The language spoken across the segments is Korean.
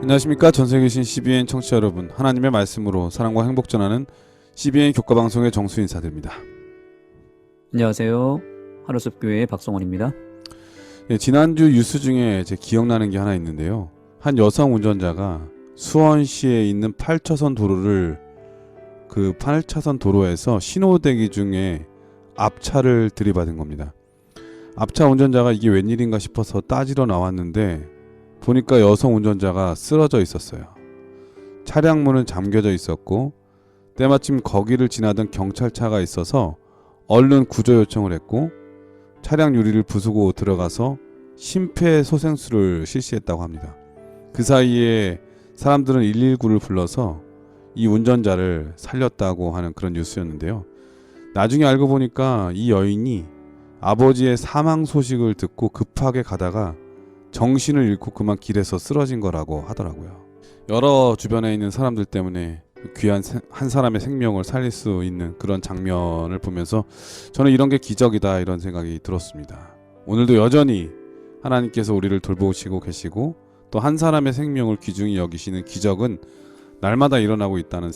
안녕하십니까. 전세계 계신 CBN 청취자 여러분, 하나님의 말씀으로 사랑과 행복 전하는 CBN 교과방송의 정수 인사드립니다. 안녕하세요. 하루숲교회의 박성원입니다. 지난주 뉴스 중에 제 기억나는 게 하나 있는데요. 한 여성 운전자가 수원시에 있는 8차선 도로를 그 8차선 도로에서 신호대기 중에 앞차를 들이받은 겁니다. 앞차 운전자가 이게 웬일인가 싶어서 따지러 나왔는데 보니까 여성 운전자가 쓰러져 있었어요. 차량 문은 잠겨져 있었고 때마침 거기를 지나던 경찰차가 있어서 얼른 구조 요청을 했고 차량 유리를 부수고 들어가서 심폐소생술을 실시했다고 합니다. 그 사이에 사람들은 119를 불러서 이 운전자를 살렸다고 하는 그런 뉴스였는데요. 나중에 알고 보니까 이 여인이 아버지의 사망 소식을 듣고 급하게 가다가 정신을 잃고 그만 길에서 쓰러진 거라고 하더라고요. 여러 주변에 있는 사람들 때문에 귀한 한 사람의 생명을 살릴 수 있는 그런 장면을 보면서 저는 이런 게 기적이다 이런 생각이 들었습니다. 오늘도 여전히 하나님께서 우리를 돌보시고 계시고 또 한 사람의 생명을 귀중히 여기시는 기적은 날마다 일어나고 있다는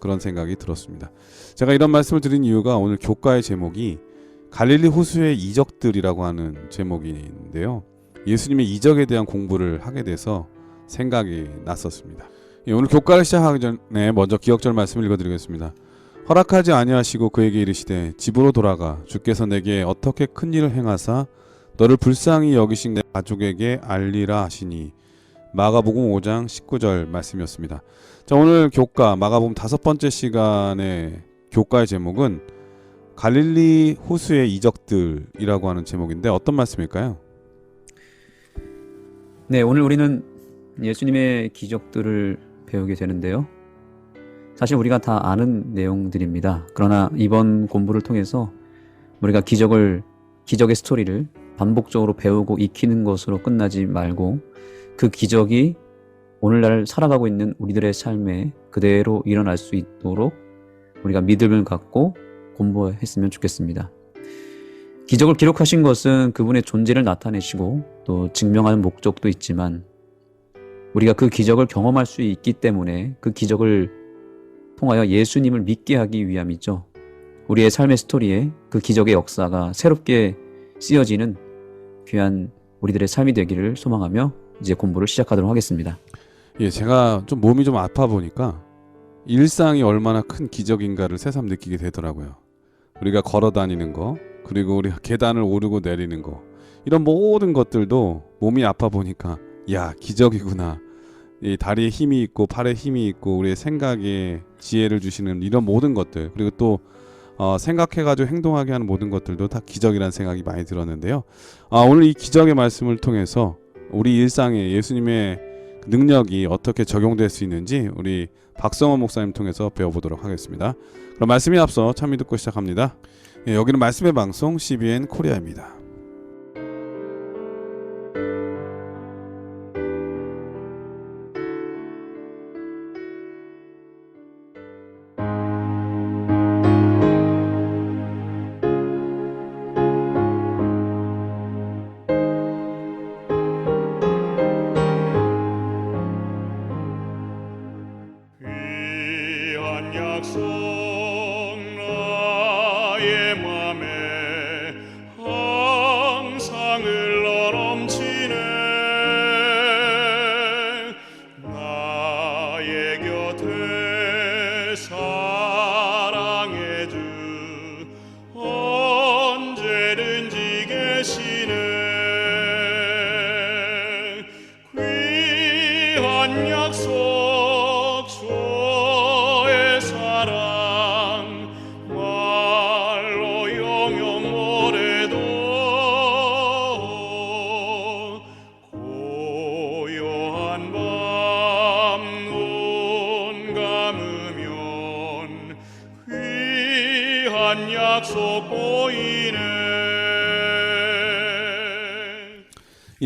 그런 생각이 들었습니다. 제가 이런 말씀을 드린 이유가 오늘 교과의 제목이 갈릴리 호수의 이적들이라고 하는 제목인데요. 예수님의 이적에 대한 공부를 하게 돼서 생각이 났었습니다. 오늘 교과를 시작하기 전에 먼저 기억절 말씀을 읽어드리겠습니다. 허락하지 아니하시고 그에게 이르시되 집으로 돌아가 주께서 내게 어떻게 큰 일을 행하사 너를 불쌍히 여기신 내 가족에게 알리라 하시니. 마가복음 5장 19절 말씀이었습니다. 자, 오늘 교과 마가복음 5번째 시간의 교과의 제목은 갈릴리 호수의 이적들이라고 하는 제목인데 어떤 말씀일까요? 네, 오늘 우리는 예수님의 기적들을 배우게 되는데요. 사실 우리가 다 아는 내용들입니다. 그러나 이번 공부를 통해서 우리가 기적의 스토리를 반복적으로 배우고 익히는 것으로 끝나지 말고 그 기적이 오늘날 살아가고 있는 우리들의 삶에 그대로 일어날 수 있도록 우리가 믿음을 갖고 공부했으면 좋겠습니다. 기적을 기록하신 것은 그분의 존재를 나타내시고 또 증명하는 목적도 있지만 우리가 그 기적을 경험할 수 있기 때문에 그 기적을 통하여 예수님을 믿게 하기 위함이죠. 우리의 삶의 스토리에 그 기적의 역사가 새롭게 쓰여지는 귀한 우리들의 삶이 되기를 소망하며 이제 공부를 시작하도록 하겠습니다. 제가 좀 몸이 좀 아파 보니까 일상이 얼마나 큰 기적인가를 새삼 느끼게 되더라고요. 우리가 걸어 다니는 거, 그리고 우리가 계단을 오르고 내리는 거, 이런 모든 것들도 몸이 아파 보니까 야, 기적이구나. 이 다리에 힘이 있고 팔에 힘이 있고 우리의 생각에 지혜를 주시는 이런 모든 것들, 그리고 또 생각해가지고 행동하게 하는 모든 것들도 다 기적이라는 생각이 많이 들었는데요. 오늘 이 기적의 말씀을 통해서 우리 일상에 예수님의 능력이 어떻게 적용될 수 있는지 우리 박성원 목사님 통해서 배워보도록 하겠습니다. 그럼 말씀에 앞서 참여 듣고 시작합니다. 여기는 말씀의 방송 CBN 코리아입니다.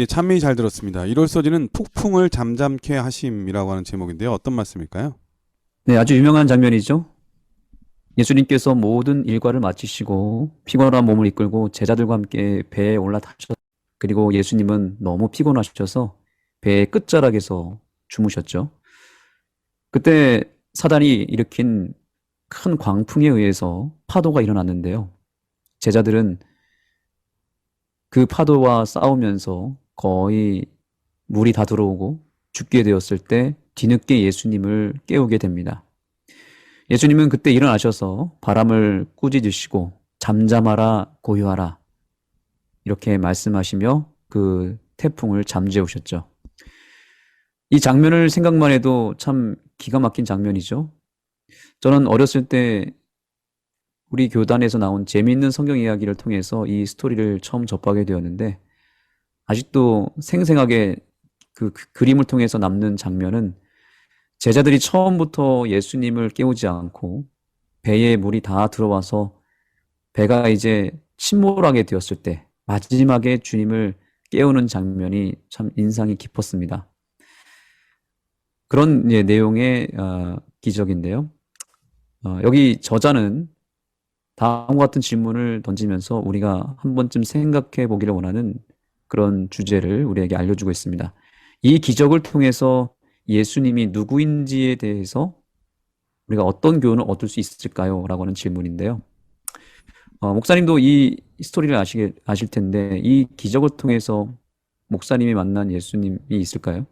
찬미 잘 들었습니다. 이럴소지는 폭풍을 잠잠케 하심이라고 하는 제목인데요. 어떤 말씀일까요? 네, 아주 유명한 장면이죠. 예수님께서 모든 일과를 마치시고 피곤한 몸을 이끌고 제자들과 함께 배에 올라타셨. 그리고 예수님은 너무 피곤하셔서 배의 끝자락에서 주무셨죠. 그때 사단이 일으킨 큰 광풍에 의해서 파도가 일어났는데요. 제자들은 그 파도와 싸우면서 거의 물이 다 들어오고 죽게 되었을 때 뒤늦게 예수님을 깨우게 됩니다. 예수님은 그때 일어나셔서 바람을 꾸짖으시고 잠잠하라 고요하라 이렇게 말씀하시며 그 태풍을 잠재우셨죠. 이 장면을 생각만 해도 참 기가 막힌 장면이죠. 저는 어렸을 때 우리 교단에서 나온 재미있는 성경 이야기를 통해서 이 스토리를 처음 접하게 되었는데 아직도 생생하게 그 그림을 통해서 남는 장면은 제자들이 처음부터 예수님을 깨우지 않고 배에 물이 다 들어와서 배가 이제 침몰하게 되었을 때 마지막에 주님을 깨우는 장면이 참 인상이 깊었습니다. 그런 내용의 기적인데요. 여기 저자는 다음과 같은 질문을 던지면서 우리가 한 번쯤 생각해 보기를 원하는 그런 주제를 우리에게 알려주고 있습니다. 이 기적을 통해서 예수님이 누구인지에 대해서 우리가 어떤 교훈을 얻을 수 있을까요? 라고 하는 질문인데요. 목사님도 이 스토리를 아실 텐데 이 기적을 통해서 목사님이 만난 예수님이 있을까요?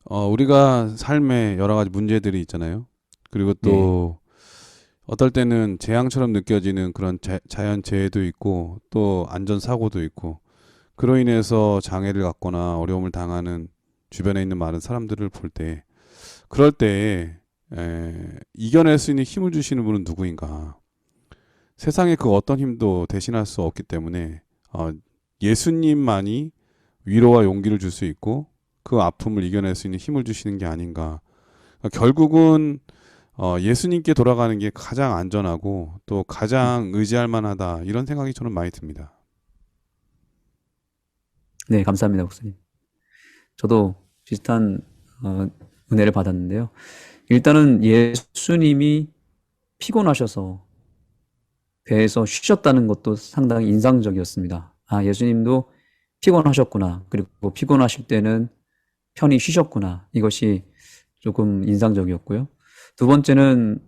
우리가 삶에 여러 가지 문제들이 있잖아요. 그리고 또 어떨 때는 재앙처럼 느껴지는 그런 자연 재해도 있고 또 안전사고도 있고 그로 인해서 장애를 갖거나 어려움을 당하는 주변에 있는 많은 사람들을 볼 때 그럴 때 이겨낼 수 있는 힘을 주시는 분은 누구인가? 세상에 그 어떤 힘도 대신할 수 없기 때문에 예수님만이 위로와 용기를 줄 수 있고 그 아픔을 이겨낼 수 있는 힘을 주시는 게 아닌가. 결국은 예수님께 돌아가는 게 가장 안전하고 또 가장 의지할 만하다 이런 생각이 저는 많이 듭니다. 네, 감사합니다, 목사님. 저도 비슷한 은혜를 받았는데요. 일단은 예수님이 피곤하셔서 배에서 쉬셨다는 것도 상당히 인상적이었습니다. 예수님도 피곤하셨구나. 그리고 피곤하실 때는 편히 쉬셨구나. 이것이 조금 인상적이었고요. 두 번째는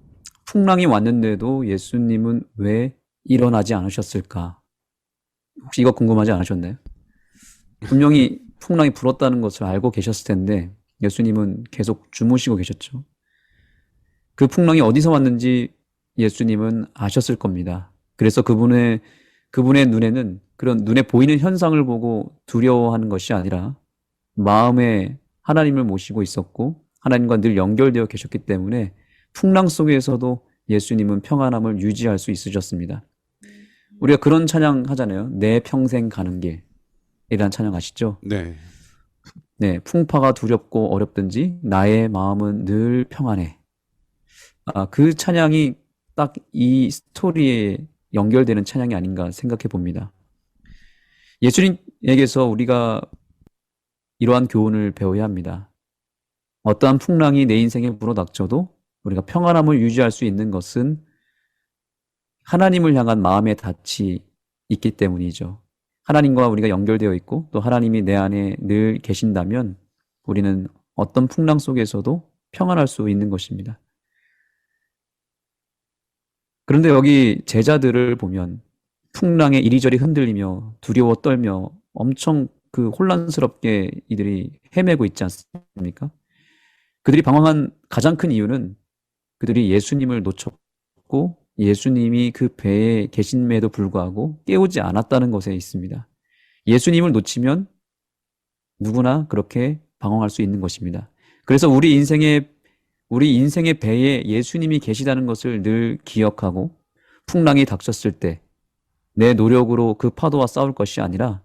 풍랑이 왔는데도 예수님은 왜 일어나지 않으셨을까? 혹시 이거 궁금하지 않으셨나요? 분명히 풍랑이 불었다는 것을 알고 계셨을 텐데 예수님은 계속 주무시고 계셨죠. 그 풍랑이 어디서 왔는지 예수님은 아셨을 겁니다. 그래서 그분의 눈에는 그런 눈에 보이는 현상을 보고 두려워하는 것이 아니라 마음에 하나님을 모시고 있었고 하나님과 늘 연결되어 계셨기 때문에 풍랑 속에서도 예수님은 평안함을 유지할 수 있으셨습니다. 우리가 그런 찬양 하잖아요. 내 평생 가는 길이라는 찬양 아시죠? 네. 네, 풍파가 두렵고 어렵든지 나의 마음은 늘 평안해. 그 찬양이 딱 이 스토리에 연결되는 찬양이 아닌가 생각해 봅니다. 예수님에게서 우리가 이러한 교훈을 배워야 합니다. 어떠한 풍랑이 내 인생에 불어닥쳐도 우리가 평안함을 유지할 수 있는 것은 하나님을 향한 마음의 닻이 있기 때문이죠. 하나님과 우리가 연결되어 있고 또 하나님이 내 안에 늘 계신다면 우리는 어떤 풍랑 속에서도 평안할 수 있는 것입니다. 그런데 여기 제자들을 보면 풍랑에 이리저리 흔들리며 두려워 떨며 엄청 그 혼란스럽게 이들이 헤매고 있지 않습니까? 그들이 방황한 가장 큰 이유는 그들이 예수님을 놓쳤고 예수님이 그 배에 계심에도 불구하고 깨우지 않았다는 것에 있습니다. 예수님을 놓치면 누구나 그렇게 방황할 수 있는 것입니다. 그래서 우리 인생의 배에 예수님이 계시다는 것을 늘 기억하고 풍랑이 닥쳤을 때 내 노력으로 그 파도와 싸울 것이 아니라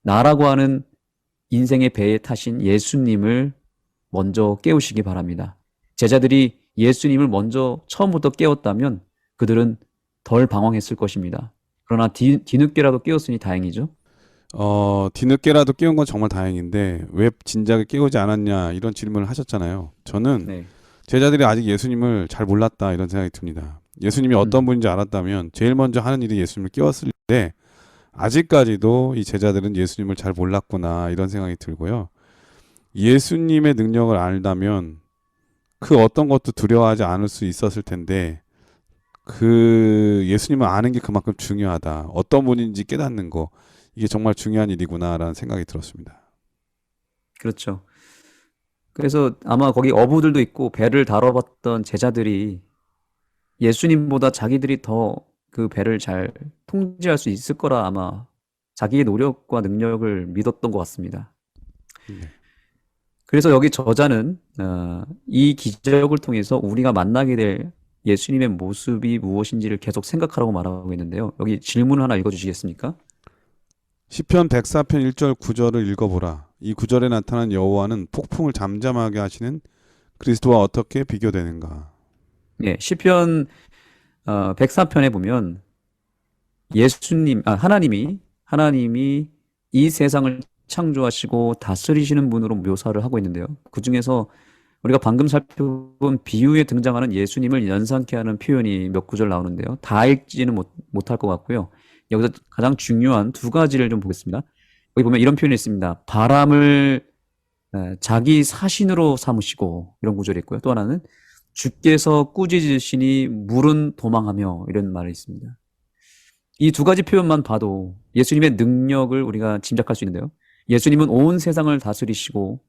나라고 하는 인생의 배에 타신 예수님을 먼저 깨우시기 바랍니다. 제자들이 예수님을 먼저 처음부터 깨웠다면 그들은 덜 방황했을 것입니다. 그러나 뒤늦게라도 깨웠으니 다행이죠. 뒤늦게라도 깨운 건 정말 다행인데 왜 진작에 깨우지 않았냐 이런 질문을 하셨잖아요. 저는 제자들이 아직 예수님을 잘 몰랐다 이런 생각이 듭니다. 예수님이 어떤 분인지 알았다면 제일 먼저 하는 일이 예수님을 깨웠을 때 아직까지도 이 제자들은 예수님을 잘 몰랐구나 이런 생각이 들고요. 예수님의 능력을 알다면 그 어떤 것도 두려워하지 않을 수 있었을 텐데 그 예수님을 아는 게 그만큼 중요하다. 어떤 분인지 깨닫는 거 이게 정말 중요한 일이구나라는 생각이 들었습니다. 그렇죠. 그래서 아마 거기 어부들도 있고 배를 다뤄봤던 제자들이 예수님보다 자기들이 더 그 배를 잘 통제할 수 있을 거라 아마 자기의 노력과 능력을 믿었던 것 같습니다. 네. 그래서 여기 저자는 이 기적을 통해서 우리가 만나게 될 예수님의 모습이 무엇인지를 계속 생각하라고 말하고 있는데요. 여기 질문 하나 읽어주시겠습니까? 시편 104편 1절 9절을 읽어보라. 이 구절에 나타난 여호와는 폭풍을 잠잠하게 하시는 그리스도와 어떻게 비교되는가? 예, 시편 104편에 보면 하나님이 이 세상을 창조하시고 다스리시는 분으로 묘사를 하고 있는데요. 그 중에서 우리가 방금 살펴본 비유에 등장하는 예수님을 연상케 하는 표현이 몇 구절 나오는데요. 다 읽지는 못할 것 같고요. 여기서 가장 중요한 두 가지를 좀 보겠습니다. 여기 보면 이런 표현이 있습니다. 바람을 자기 사신으로 삼으시고 이런 구절이 있고요. 또 하나는 주께서 꾸짖으시니 물은 도망하며 이런 말이 있습니다. 이 두 가지 표현만 봐도 예수님의 능력을 우리가 짐작할 수 있는데요. 예수님은 온 세상을 다스리시고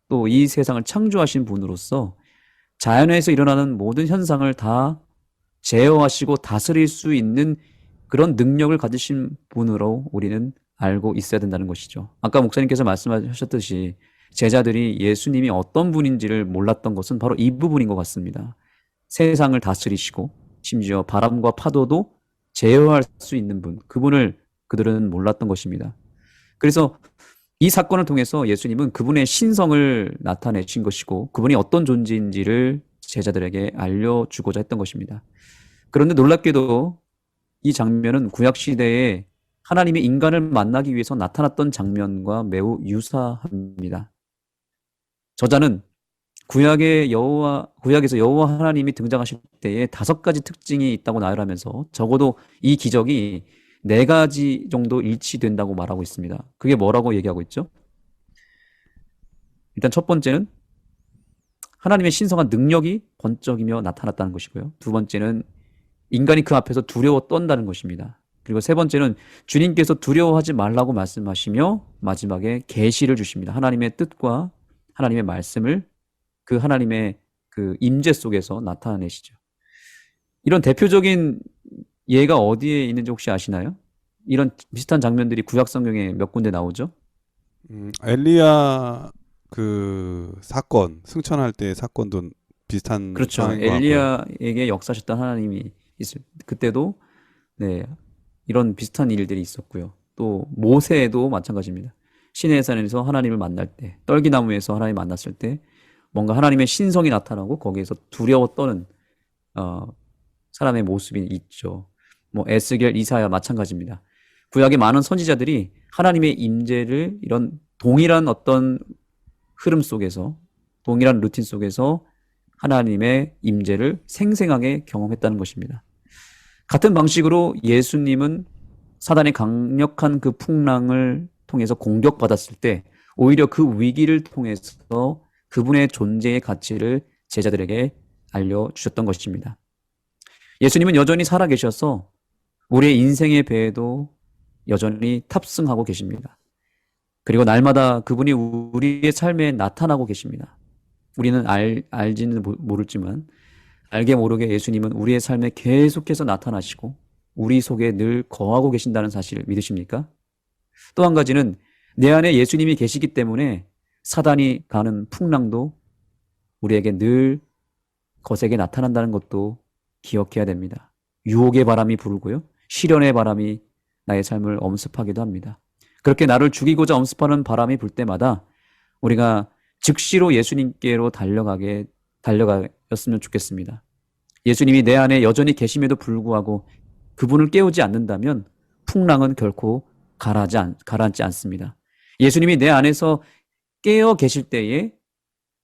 또 이 세상을 창조하신 분으로서 자연에서 일어나는 모든 현상을 다 제어하시고 다스릴 수 있는 그런 능력을 가지신 분으로 우리는 알고 있어야 된다는 것이죠. 아까 목사님께서 말씀하셨듯이 제자들이 예수님이 어떤 분인지를 몰랐던 것은 바로 이 부분인 것 같습니다. 세상을 다스리시고 심지어 바람과 파도도 제어할 수 있는 분, 그분을 그들은 몰랐던 것입니다. 그래서 이 사건을 통해서 예수님은 그분의 신성을 나타내신 것이고 그분이 어떤 존재인지를 제자들에게 알려주고자 했던 것입니다. 그런데 놀랍게도 이 장면은 구약시대에 하나님이 인간을 만나기 위해서 나타났던 장면과 매우 유사합니다. 저자는 구약에서 여호와 하나님이 등장하실 때에 5가지 특징이 있다고 나열하면서 적어도 이 기적이 4가지 정도 일치된다고 말하고 있습니다. 그게 뭐라고 얘기하고 있죠? 일단 첫 번째는 하나님의 신성한 능력이 번쩍이며 나타났다는 것이고요. 두 번째는 인간이 그 앞에서 두려워 떤다는 것입니다. 그리고 세 번째는 주님께서 두려워하지 말라고 말씀하시며 마지막에 계시를 주십니다. 하나님의 뜻과 하나님의 말씀을 그 하나님의 그 임재 속에서 나타내시죠. 이런 대표적인 예가 어디에 있는지 혹시 아시나요? 이런 비슷한 장면들이 구약 성경에 몇 군데 나오죠? 엘리야 그 사건 승천할 때 사건도 비슷한 그렇죠. 상황인 것 같고요. 엘리야에게 역사하셨던 하나님이 그때도 네, 이런 비슷한 일들이 있었고요. 또 모세도 마찬가지입니다. 시내의 산에서 하나님을 만날 때, 떨기나무에서 하나님 만났을 때 뭔가 하나님의 신성이 나타나고 거기에서 두려워 떠는 사람의 모습이 있죠. 뭐 에스겔, 이사야 마찬가지입니다. 구약의 많은 선지자들이 하나님의 임재를 이런 동일한 어떤 흐름 속에서, 동일한 루틴 속에서 하나님의 임재를 생생하게 경험했다는 것입니다. 같은 방식으로 예수님은 사단의 강력한 그 풍랑을 통해서 공격받았을 때 오히려 그 위기를 통해서 그분의 존재의 가치를 제자들에게 알려주셨던 것입니다. 예수님은 여전히 살아계셔서 우리의 인생의 배에도 여전히 탑승하고 계십니다. 그리고 날마다 그분이 우리의 삶에 나타나고 계십니다. 우리는 알지는 모르지만 알게 모르게 예수님은 우리의 삶에 계속해서 나타나시고 우리 속에 늘 거하고 계신다는 사실을 믿으십니까? 또 한 가지는 내 안에 예수님이 계시기 때문에 사단이 가는 풍랑도 우리에게 늘 거세게 나타난다는 것도 기억해야 됩니다. 유혹의 바람이 불고요. 시련의 바람이 나의 삶을 엄습하기도 합니다. 그렇게 나를 죽이고자 엄습하는 바람이 불 때마다 우리가 즉시로 예수님께로 달려가였으면 좋겠습니다. 예수님이 내 안에 여전히 계심에도 불구하고 그분을 깨우지 않는다면 풍랑은 결코 가라앉지 않습니다. 예수님이 내 안에서 깨어 계실 때에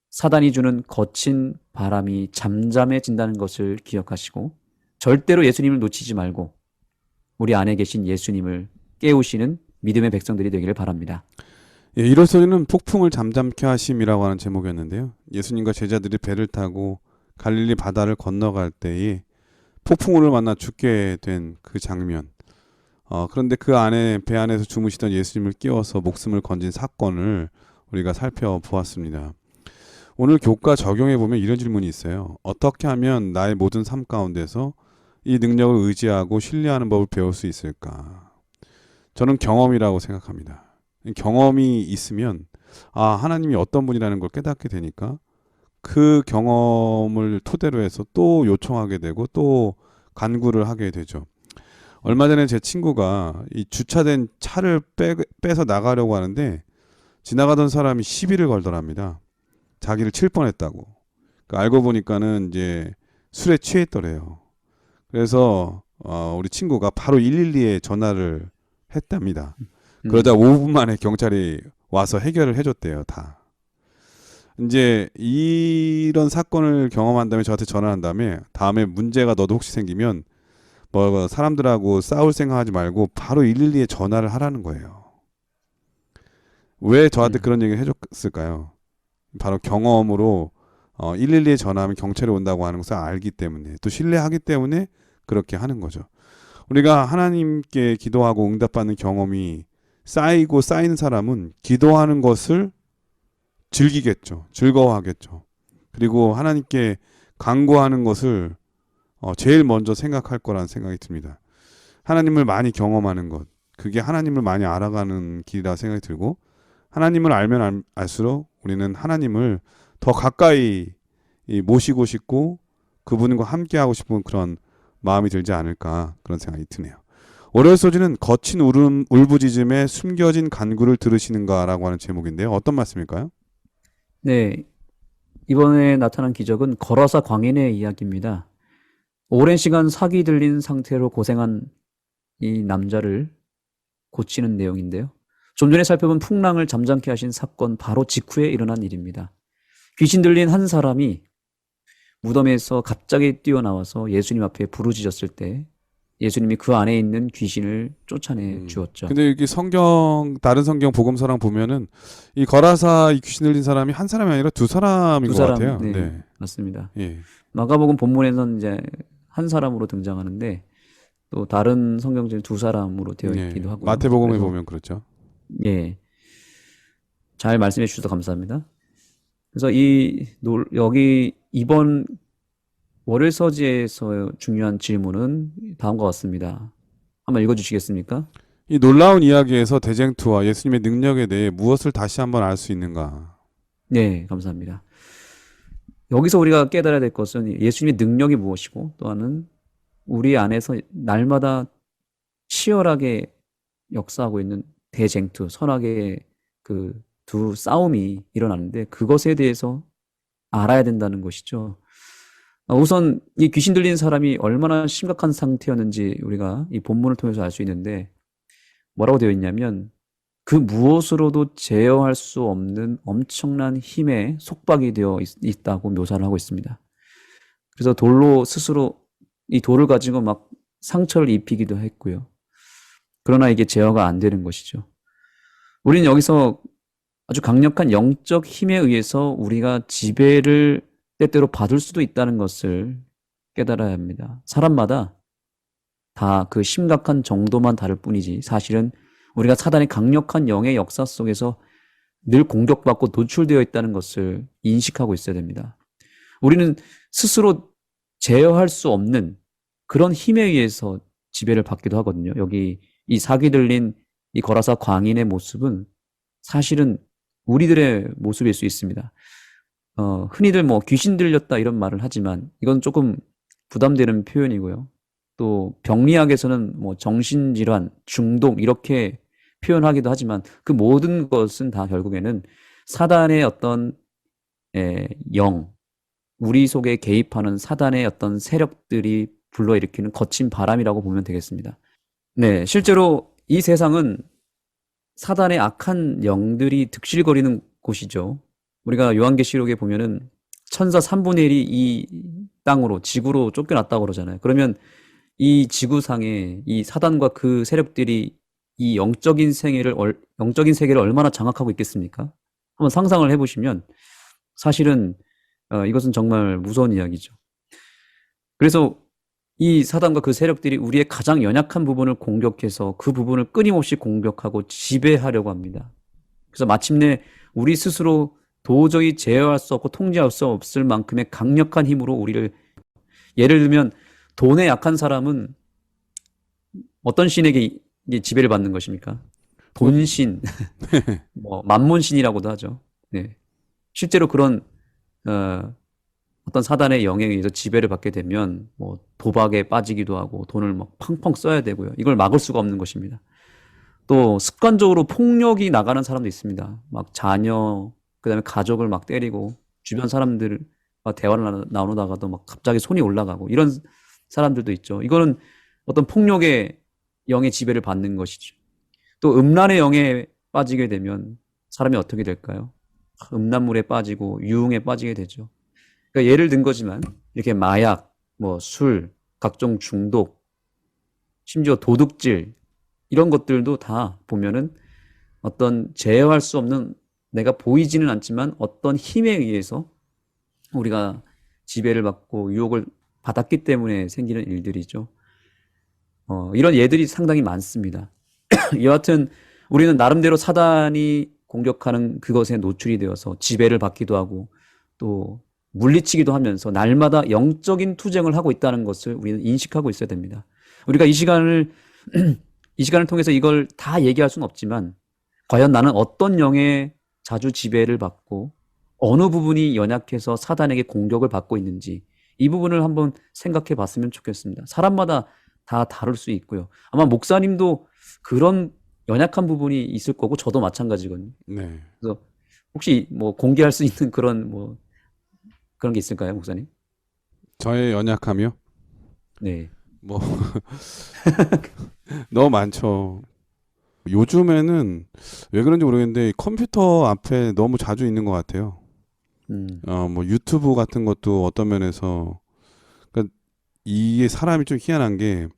사단이 주는 거친 바람이 잠잠해진다는 것을 기억하시고 절대로 예수님을 놓치지 말고 우리 안에 계신 예수님을 깨우시는 믿음의 백성들이 되기를 바랍니다. 예, 이로서는 폭풍을 잠잠케 하심이라고 하는 제목이었는데요. 예수님과 제자들이 배를 타고 갈릴리 바다를 건너갈 때에 폭풍우를 만나 죽게 된 그 장면. 그런데 그 안에 배 안에서 주무시던 예수님을 깨워서 목숨을 건진 사건을 우리가 살펴보았습니다. 오늘 교과 적용해 보면 이런 질문이 있어요. 어떻게 하면 나의 모든 삶 가운데서 이 능력을 의지하고 신뢰하는 법을 배울 수 있을까? 저는 경험이라고 생각합니다. 경험이 있으면 하나님이 어떤 분이라는 걸 깨닫게 되니까 그 경험을 토대로 해서 또 요청하게 되고 또 간구를 하게 되죠. 얼마 전에 제 친구가 이 주차된 차를 빼서 나가려고 하는데 지나가던 사람이 시비를 걸더랍니다. 자기를 칠 뻔했다고. 그러니까 알고 보니까는 이제 술에 취했더래요. 그래서 우리 친구가 바로 112에 전화를 했답니다. 그러자 5분 만에 경찰이 와서 해결을 해줬대요, 다. 이제 이런 사건을 경험한 다음에 저한테 전화한 다음에 문제가 너도 혹시 생기면 뭐 사람들하고 싸울 생각하지 말고 바로 112에 전화를 하라는 거예요. 왜 저한테 그런 얘기를 해줬을까요? 바로 경험으로 112에 전화하면 경찰이 온다고 하는 것을 알기 때문에 또 신뢰하기 때문에 그렇게 하는 거죠. 우리가 하나님께 기도하고 응답받는 경험이 쌓이고 쌓인 사람은 기도하는 것을 즐기겠죠. 즐거워하겠죠. 그리고 하나님께 간구하는 것을 제일 먼저 생각할 거라는 생각이 듭니다. 하나님을 많이 경험하는 것, 그게 하나님을 많이 알아가는 길이라 생각이 들고 하나님을 알면 알수록 우리는 하나님을 더 가까이 모시고 싶고 그분과 함께하고 싶은 그런 마음이 들지 않을까 그런 생각이 드네요. 월요일 소지는 거친 울부짖음에 숨겨진 간구를 들으시는가라고 하는 제목인데요. 어떤 말씀일까요? 네, 이번에 나타난 기적은 거라사 광인의 이야기입니다. 오랜 시간 사기 들린 상태로 고생한 이 남자를 고치는 내용인데요. 좀 전에 살펴본 풍랑을 잠잠케 하신 사건 바로 직후에 일어난 일입니다. 귀신 들린 한 사람이 무덤에서 갑자기 뛰어나와서 예수님 앞에 부르짖었을 때 예수님이 그 안에 있는 귀신을 쫓아내 주었죠. 근데 여기 다른 성경 복음서랑 보면은 이 거라사 이 귀신 들린 사람이 한 사람이 아니라 두 사람인 것 같아요. 네, 네. 맞습니다. 예. 마가복음 본문에서는 이제 한 사람으로 등장하는데 또 다른 성경들은 두 사람으로 되어 있기도 하고요. 마태복음에 그래서, 보면 그렇죠. 예, 잘 말씀해 주셔서 감사합니다. 그래서 여기 이번 월요일 서지에서 중요한 질문은 다음과 같습니다. 한번 읽어주시겠습니까? 이 놀라운 이야기에서 대쟁투와 예수님의 능력에 대해 무엇을 다시 한번 알 수 있는가? 네, 감사합니다. 여기서 우리가 깨달아야 될 것은 예수님의 능력이 무엇이고 또 하나는 우리 안에서 날마다 치열하게 역사하고 있는 대쟁투, 선악의 그 두 싸움이 일어나는데 그것에 대해서 알아야 된다는 것이죠. 우선 이 귀신 들린 사람이 얼마나 심각한 상태였는지 우리가 이 본문을 통해서 알 수 있는데 뭐라고 되어 있냐면 그 무엇으로도 제어할 수 없는 엄청난 힘에 속박이 되어 있다고 묘사를 하고 있습니다. 그래서 돌로 스스로 이 돌을 가지고 막 상처를 입히기도 했고요. 그러나 이게 제어가 안 되는 것이죠. 우리는 여기서 아주 강력한 영적 힘에 의해서 우리가 지배를 때때로 받을 수도 있다는 것을 깨달아야 합니다. 사람마다 다 그 심각한 정도만 다를 뿐이지 사실은 우리가 사단의 강력한 영의 역사 속에서 늘 공격받고 노출되어 있다는 것을 인식하고 있어야 됩니다. 우리는 스스로 제어할 수 없는 그런 힘에 의해서 지배를 받기도 하거든요. 여기 이 사기 들린 이 거라사 광인의 모습은 사실은 우리들의 모습일 수 있습니다. 흔히들 뭐 귀신 들렸다 이런 말을 하지만 이건 조금 부담되는 표현이고요. 또 병리학에서는 뭐 정신질환, 중독 이렇게 표현하기도 하지만 그 모든 것은 다 결국에는 사단의 어떤 우리 속에 개입하는 사단의 어떤 세력들이 불러일으키는 거친 바람이라고 보면 되겠습니다. 네, 실제로 이 세상은 사단의 악한 영들이 득실거리는 곳이죠. 우리가 요한계시록에 보면은 천사 3분의 1이 이 땅으로, 지구로 쫓겨났다고 그러잖아요. 그러면 이 지구상에 이 사단과 그 세력들이 이 영적인 세계를 얼마나 장악하고 있겠습니까? 한번 상상을 해보시면 사실은 이것은 정말 무서운 이야기죠. 그래서 이 사단과 그 세력들이 우리의 가장 연약한 부분을 공격해서 그 부분을 끊임없이 공격하고 지배하려고 합니다. 그래서 마침내 우리 스스로 도저히 제어할 수 없고 통제할 수 없을 만큼의 강력한 힘으로 우리를, 예를 들면 돈에 약한 사람은 어떤 신에게 지배를 받는 것입니까? 돈신, 뭐 만몬신이라고도 하죠. 네. 실제로 그런 어떤 사단의 영에 의해서 지배를 받게 되면 뭐 도박에 빠지기도 하고 돈을 막 펑펑 써야 되고요. 이걸 막을 수가 없는 것입니다. 또 습관적으로 폭력이 나가는 사람도 있습니다. 막 자녀, 그다음에 가족을 막 때리고 주변 사람들과 대화를 나누다가도 막 갑자기 손이 올라가고 이런 사람들도 있죠. 이거는 어떤 폭력의 영의 지배를 받는 것이죠. 또 음란의 영에 빠지게 되면 사람이 어떻게 될까요? 음란물에 빠지고 유흥에 빠지게 되죠. 그러니까 예를 든 거지만 이렇게 마약, 뭐 술, 각종 중독, 심지어 도둑질 이런 것들도 다 보면은 어떤 제어할 수 없는, 내가 보이지는 않지만 어떤 힘에 의해서 우리가 지배를 받고 유혹을 받았기 때문에 생기는 일들이죠. 이런 예들이 상당히 많습니다. 여하튼 우리는 나름대로 사단이 공격하는 그것에 노출이 되어서 지배를 받기도 하고 또 물리치기도 하면서 날마다 영적인 투쟁을 하고 있다는 것을 우리는 인식하고 있어야 됩니다. 우리가 이 시간을 통해서 이걸 다 얘기할 수는 없지만 과연 나는 어떤 영의 자주 지배를 받고 어느 부분이 연약해서 사단에게 공격을 받고 있는지 이 부분을 한번 생각해 봤으면 좋겠습니다. 사람마다 다 다를 수 있고요. 아마 목사님도 그런 연약한 부분이 있을 거고 저도 마찬가지거든요. 네. 그래서 혹시 뭐 공개할 수 있는 그런 뭐 그런 게 있을까요, 목사님? 저의 연약함이요? 네. 뭐 너무 많죠. 요즘에는 왜 그런지 모르겠는데 컴퓨터 앞에 너무 자주 있는 것 같아요. 뭐 유튜브 같은 것도 어떤 면에서, 그러니까 이게 사람이 좀 희한한 게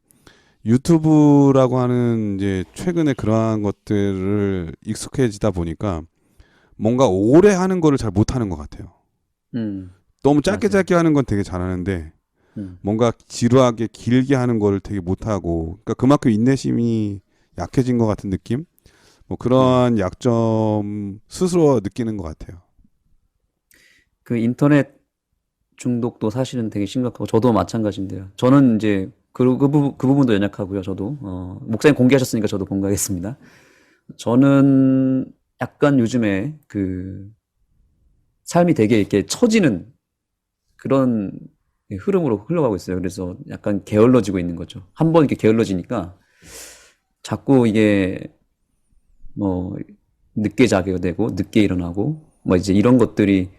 유튜브라고 하는 이제 최근에 그러한 것들을 익숙해지다 보니까 뭔가 오래 하는 거를 잘 못하는 것 같아요. 너무 짧게 맞아요. 짧게 하는 건 되게 잘하는데 음, 뭔가 지루하게 길게 하는 거를 되게 못하고, 그러니까 그만큼 인내심이 약해진 것 같은 느낌? 뭐 네. 그러한 약점 스스로 느끼는 것 같아요. 그 인터넷 중독도 사실은 되게 심각하고 저도 마찬가지인데요. 저는 이제 그 부분도 연약하고요. 저도 목사님 공개하셨으니까 저도 공개하겠습니다. 저는 약간 요즘에 그 삶이 되게 이렇게 처지는 그런 흐름으로 흘러가고 있어요. 그래서 약간 게을러지고 있는 거죠. 한번 이렇게 게을러지니까 자꾸 이게 뭐 늦게 자게 되고 늦게 일어나고 뭐 이제 이런 것들이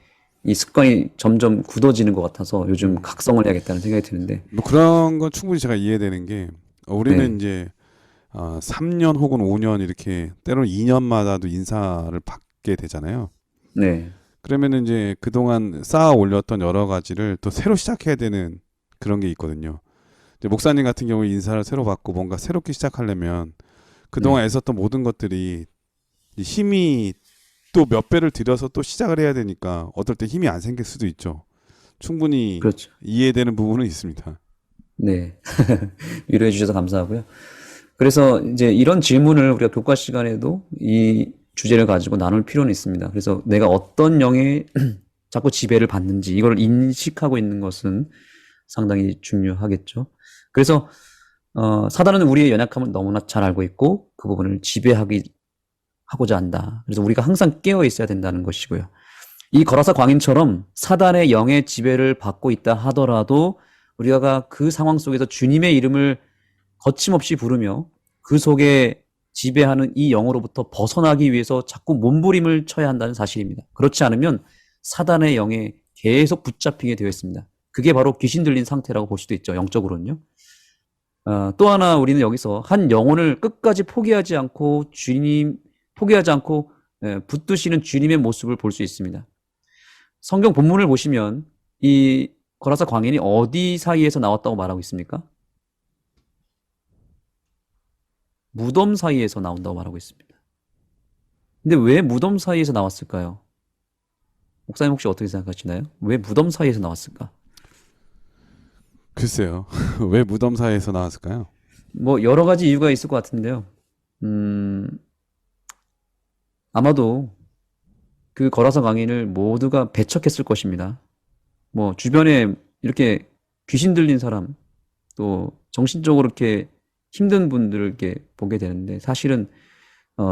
이 습관이 점점 굳어지는 것 같아서 요즘 각성을 해야겠다는 생각이 드는데 뭐 그런 건 충분히 제가 이해되는 게, 우리는 네, 이제 3년 혹은 5년 이렇게 때로는 2년마다도 인사를 받게 되잖아요. 네, 그러면은 이제 그동안 쌓아 올렸던 여러 가지를 또 새로 시작해야 되는 그런 게 있거든요. 이제 목사님 같은 경우에 인사를 새로 받고 뭔가 새롭게 시작하려면 그동안 네, 애썼던 모든 것들이 힘이 또 몇 배를 들여서 또 시작을 해야 되니까 어떨 때 힘이 안 생길 수도 있죠. 충분히 그렇죠. 이해되는 부분은 있습니다. 네, 위로해 주셔서 감사하고요. 그래서 이제 이런 질문을 우리가 교과 시간에도 이 주제를 가지고 나눌 필요는 있습니다. 그래서 내가 어떤 영에 자꾸 지배를 받는지 이걸 인식하고 있는 것은 상당히 중요하겠죠. 그래서 사단은 우리의 연약함을 너무나 잘 알고 있고 그 부분을 하고자 한다. 그래서 우리가 항상 깨어 있어야 된다는 것이고요. 이 거라사 광인처럼 사단의 영의 지배를 받고 있다 하더라도 우리가 그 상황 속에서 주님의 이름을 거침없이 부르며 그 속에 지배하는 이 영으로부터 벗어나기 위해서 자꾸 몸부림을 쳐야 한다는 사실입니다. 그렇지 않으면 사단의 영에 계속 붙잡히게 되어 있습니다. 그게 바로 귀신 들린 상태라고 볼 수도 있죠. 영적으로는요. 또 하나 우리는 여기서 한 영혼을 끝까지 포기하지 않고 붙드시는 주님의 모습을 볼 수 있습니다. 성경 본문을 보시면 이 거라사 광인이 어디 사이에서 나왔다고 말하고 있습니까? 무덤 사이에서 나온다고 말하고 있습니다. 근데 왜 무덤 사이에서 나왔을까요? 목사님 혹시 어떻게 생각하시나요? 왜 무덤 사이에서 나왔을까? 글쎄요. 왜 무덤 사이에서 나왔을까요? 뭐 여러 가지 이유가 있을 것 같은데요. 아마도 그 거라서 강인을 모두가 배척했을 것입니다. 뭐 주변에 이렇게 귀신 들린 사람, 또 정신적으로 이렇게 힘든 분들을 이렇게 보게 되는데 사실은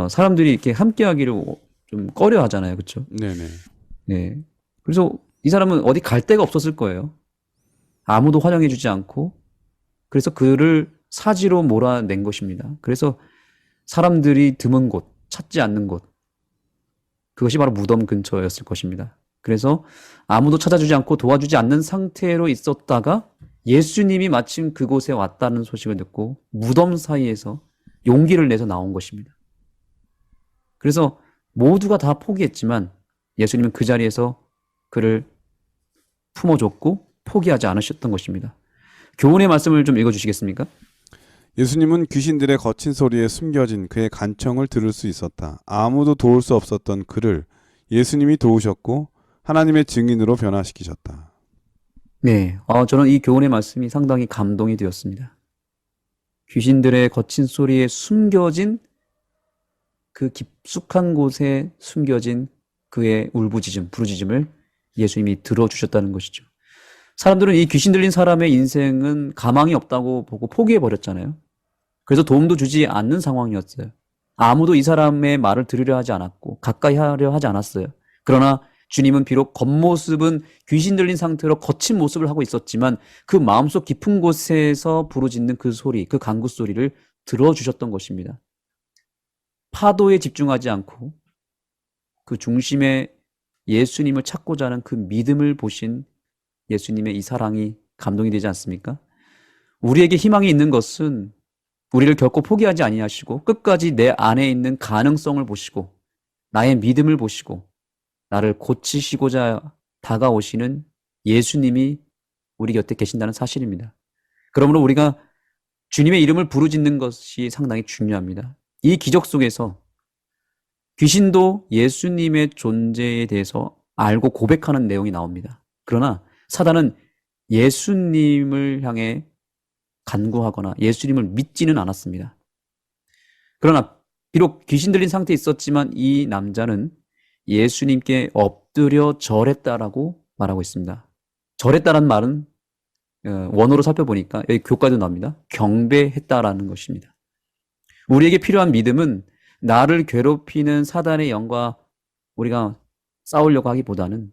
사람들이 이렇게 함께하기를 좀 꺼려 하잖아요. 그렇죠? 네네. 네. 그래서 이 사람은 어디 갈 데가 없었을 거예요. 아무도 환영해 주지 않고 그래서 그를 사지로 몰아낸 것입니다. 그래서 사람들이 드문 곳, 찾지 않는 곳, 그것이 바로 무덤 근처였을 것입니다. 그래서 아무도 찾아주지 않고 도와주지 않는 상태로 있었다가 예수님이 마침 그곳에 왔다는 소식을 듣고 무덤 사이에서 용기를 내서 나온 것입니다. 그래서 모두가 다 포기했지만 예수님은 그 자리에서 그를 품어줬고 포기하지 않으셨던 것입니다. 교훈의 말씀을 좀 읽어주시겠습니까? 예수님은 귀신들의 거친 소리에 숨겨진 그의 간청을 들을 수 있었다. 아무도 도울 수 없었던 그를 예수님이 도우셨고 하나님의 증인으로 변화시키셨다. 네, 저는 이 교훈의 말씀이 상당히 감동이 되었습니다. 귀신들의 거친 소리에 숨겨진 그 깊숙한 곳에 숨겨진 그의 울부짖음, 부르짖음을 예수님이 들어주셨다는 것이죠. 사람들은 이 귀신 들린 사람의 인생은 가망이 없다고 보고 포기해버렸잖아요. 그래서 도움도 주지 않는 상황이었어요. 아무도 이 사람의 말을 들으려 하지 않았고 가까이 하려 하지 않았어요. 그러나 주님은 비록 겉모습은 귀신 들린 상태로 거친 모습을 하고 있었지만 그 마음속 깊은 곳에서 부르짖는 그 소리, 그 간구 소리를 들어주셨던 것입니다. 파도에 집중하지 않고 그 중심에 예수님을 찾고자 하는 그 믿음을 보신 예수님의 이 사랑이 감동이 되지 않습니까? 우리에게 희망이 있는 것은 우리를 결코 포기하지 아니하시고 끝까지 내 안에 있는 가능성을 보시고 나의 믿음을 보시고 나를 고치시고자 다가오시는 예수님이 우리 곁에 계신다는 사실입니다. 그러므로 우리가 주님의 이름을 부르짖는 것이 상당히 중요합니다. 이 기적 속에서 귀신도 예수님의 존재에 대해서 알고 고백하는 내용이 나옵니다. 그러나 사단은 예수님을 향해 간구하거나 예수님을 믿지는 않았습니다. 그러나 비록 귀신 들린 상태에 있었지만 이 남자는 예수님께 엎드려 절했다라고 말하고 있습니다. 절했다라는 말은 원어로 살펴보니까 여기 교과에도 나옵니다. 경배했다라는 것입니다. 우리에게 필요한 믿음은 나를 괴롭히는 사단의 영과 우리가 싸우려고 하기보다는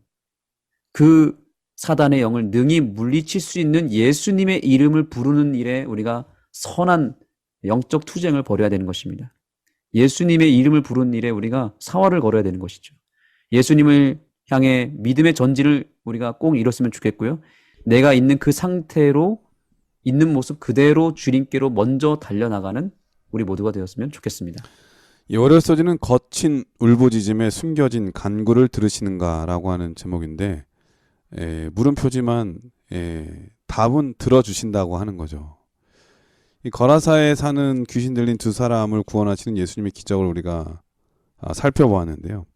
그 사단의 영을 능히 물리칠 수 있는 예수님의 이름을 부르는 일에 우리가 선한 영적 투쟁을 벌여야 되는 것입니다. 예수님의 이름을 부르는 일에 우리가 사활을 걸어야 되는 것이죠. 예수님을 향해 믿음의 전진을 우리가 꼭 이뤘으면 좋겠고요. 내가 있는 그 상태로 있는 모습 그대로 주님께로 먼저 달려나가는 우리 모두가 되었으면 좋겠습니다. 이 월요소지는 거친 울부짖음에 숨겨진 간구를 들으시는가라고 하는 제목인데 물음표지만 답은 들어주신다고 하는 거죠. 이 거라사에 사는 귀신 들린 두 사람을 구원하시는 예수님의 기적을 우리가 살펴보았는데요.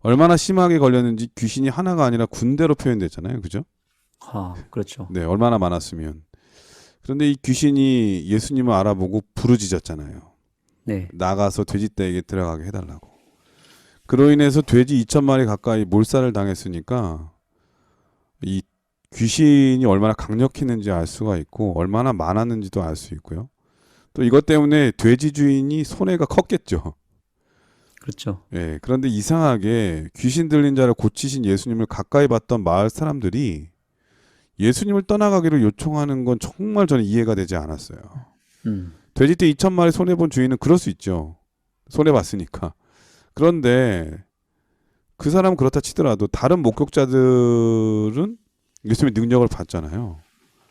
얼마나 심하게 걸렸는지 귀신이 하나가 아니라 군대로 표현됐잖아요. 그죠? 그렇죠. 네, 얼마나 많았으면. 그런데 이 귀신이 예수님을 알아보고 부르짖었잖아요. 네. 나가서 돼지떼에게 들어가게 해달라고. 그로 인해서 돼지 2,000마리 가까이 몰살을 당했으니까 이 귀신이 얼마나 강력했는지 알 수가 있고 얼마나 많았는지도 알 수 있고요. 또 이것 때문에 돼지 주인이 손해가 컸겠죠. 그렇죠. 예, 그런데 이상하게 귀신 들린 자를 고치신 예수님을 가까이 봤던 마을 사람들이 예수님을 떠나가기를 요청하는 건 정말 저는 이해가 되지 않았어요. 돼지떼 2,000마리 손해본 주인은 그럴 수 있죠. 손해봤으니까. 그런데 그 사람은 그렇다 치더라도 다른 목격자들은 예수님의 능력을 봤잖아요.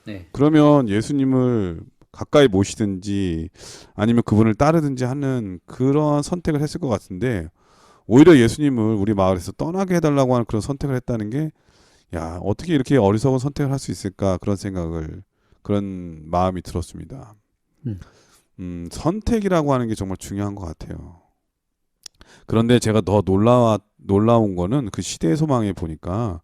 네. 그러면 예수님을 가까이 모시든지 아니면 그분을 따르든지 하는 그런 선택을 했을 것 같은데 오히려 예수님을 우리 마을에서 떠나게 해달라고 하는 그런 선택을 했다는 게 야, 어떻게 이렇게 어리석은 선택을 할 수 있을까 그런 생각을 그런 마음이 들었습니다. 선택이라고 하는 게 정말 중요한 것 같아요. 그런데 제가 더 놀라운 거는 그 시대의 소망에 보니까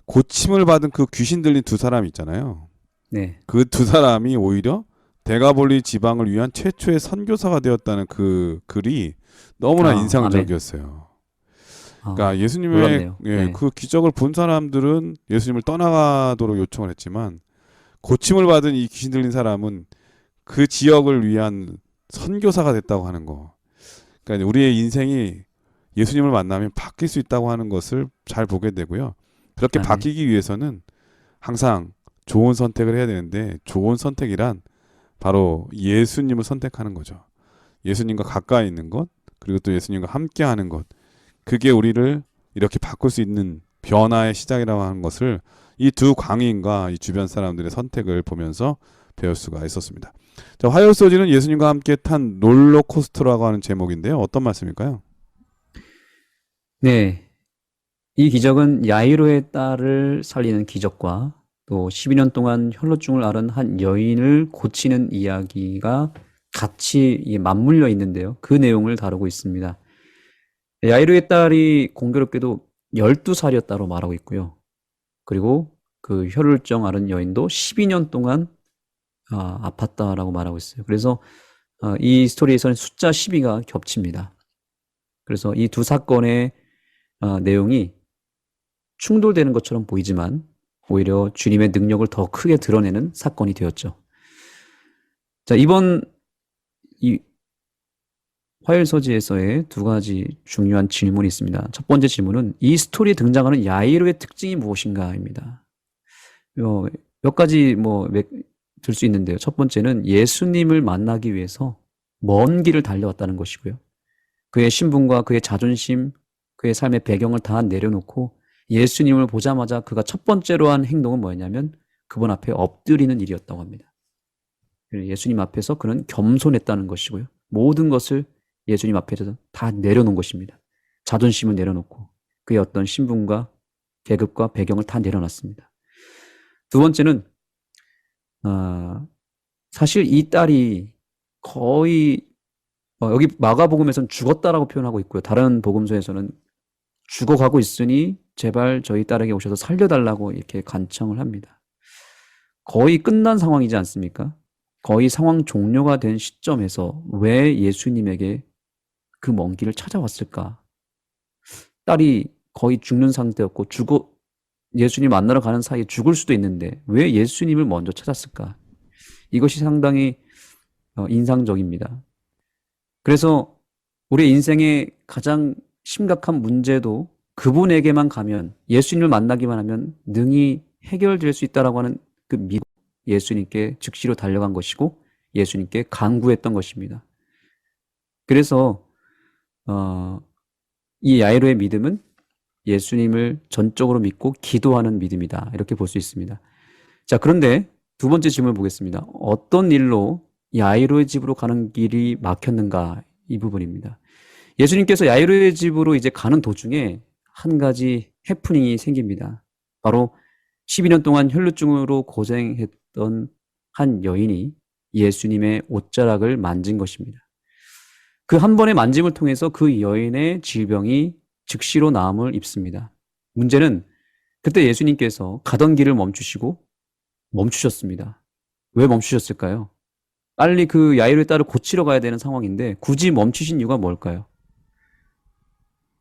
고침을 받은 그 귀신 들린 두 사람 있잖아요. 네. 그 두 사람이 오히려 데가볼리 지방을 위한 최초의 선교사가 되었다는 그 글이 너무나 아멘. 인상적이었어요. 그러니까 예수님의 놀랍네요. 네. 그 기적을 본 사람들은 예수님을 떠나가도록 요청을 했지만 고침을 받은 이 귀신 들린 사람은 그 지역을 위한 선교사가 됐다고 하는 거. 그러니까 우리의 인생이 예수님을 만나면 바뀔 수 있다고 하는 것을 잘 보게 되고요. 그렇게 아멘. 바뀌기 위해서는 항상 좋은 선택을 해야 되는데 좋은 선택이란 바로 예수님을 선택하는 거죠. 예수님과 가까이 있는 것, 그리고 또 예수님과 함께 하는 것. 그게 우리를 이렇게 바꿀 수 있는 변화의 시작이라고 하는 것을 이 두 광인과 이 주변 사람들의 선택을 보면서 배울 수가 있었습니다. 자, 화요일 소지는 예수님과 함께 탄 롤러코스터라고 하는 제목인데요. 어떤 말씀일까요? 네. 이 기적은 야이로의 딸을 살리는 기적과 또 12년 동안 혈루증을 앓은 한 여인을 고치는 이야기가 같이 맞물려 있는데요. 그 내용을 다루고 있습니다. 야이로의 딸이 공교롭게도 12살이었다고 말하고 있고요. 그리고 그 혈루증 앓은 여인도 12년 동안 아팠다라고 말하고 있어요. 그래서 이 스토리에서는 숫자 12가 겹칩니다. 그래서 이 두 사건의 내용이 충돌되는 것처럼 보이지만 오히려 주님의 능력을 더 크게 드러내는 사건이 되었죠. 자, 이번 이 화요일 서지에서의 두 가지 중요한 질문이 있습니다. 첫 번째 질문은 이 스토리에 등장하는 야이로의 특징이 무엇인가입니다. 몇 가지 들 수 있는데요. 첫 번째는 예수님을 만나기 위해서 먼 길을 달려왔다는 것이고요. 그의 신분과 그의 자존심, 그의 삶의 배경을 다 내려놓고 예수님을 보자마자 그가 첫 번째로 한 행동은 뭐였냐면 그분 앞에 엎드리는 일이었다고 합니다. 예수님 앞에서 그는 겸손했다는 것이고요. 모든 것을 예수님 앞에서 다 내려놓은 것입니다. 자존심을 내려놓고 그의 어떤 신분과 계급과 배경을 다 내려놨습니다. 두 번째는 사실 이 딸이 거의 여기 마가복음에서는 죽었다라고 표현하고 있고요. 다른 복음서에서는 죽어가고 있으니 제발 저희 딸에게 오셔서 살려달라고 이렇게 간청을 합니다. 거의 끝난 상황이지 않습니까? 거의 상황 종료가 된 시점에서 왜 예수님에게 그 먼 길을 찾아왔을까? 딸이 거의 죽는 상태였고 예수님 만나러 가는 사이에 죽을 수도 있는데 왜 예수님을 먼저 찾았을까? 이것이 상당히 인상적입니다. 그래서 우리 인생의 가장 심각한 문제도 그분에게만 가면 예수님을 만나기만 하면 능히 해결될 수 있다라고 하는 그 믿음, 예수님께 즉시로 달려간 것이고 예수님께 간구했던 것입니다. 그래서 이 야이로의 믿음은 예수님을 전적으로 믿고 기도하는 믿음이다. 이렇게 볼 수 있습니다. 자, 그런데 두 번째 질문을 보겠습니다. 어떤 일로 야이로의 집으로 가는 길이 막혔는가? 이 부분입니다. 예수님께서 야이로의 집으로 이제 가는 도중에 한 가지 해프닝이 생깁니다. 바로 12년 동안 혈루증으로 고생했던 한 여인이 예수님의 옷자락을 만진 것입니다. 그 한 번의 만짐을 통해서 그 여인의 질병이 즉시로 나음을 입습니다. 문제는 그때 예수님께서 가던 길을 멈추셨습니다. 왜 멈추셨을까요? 빨리 그 야이로의 딸을 고치러 가야 되는 상황인데 굳이 멈추신 이유가 뭘까요?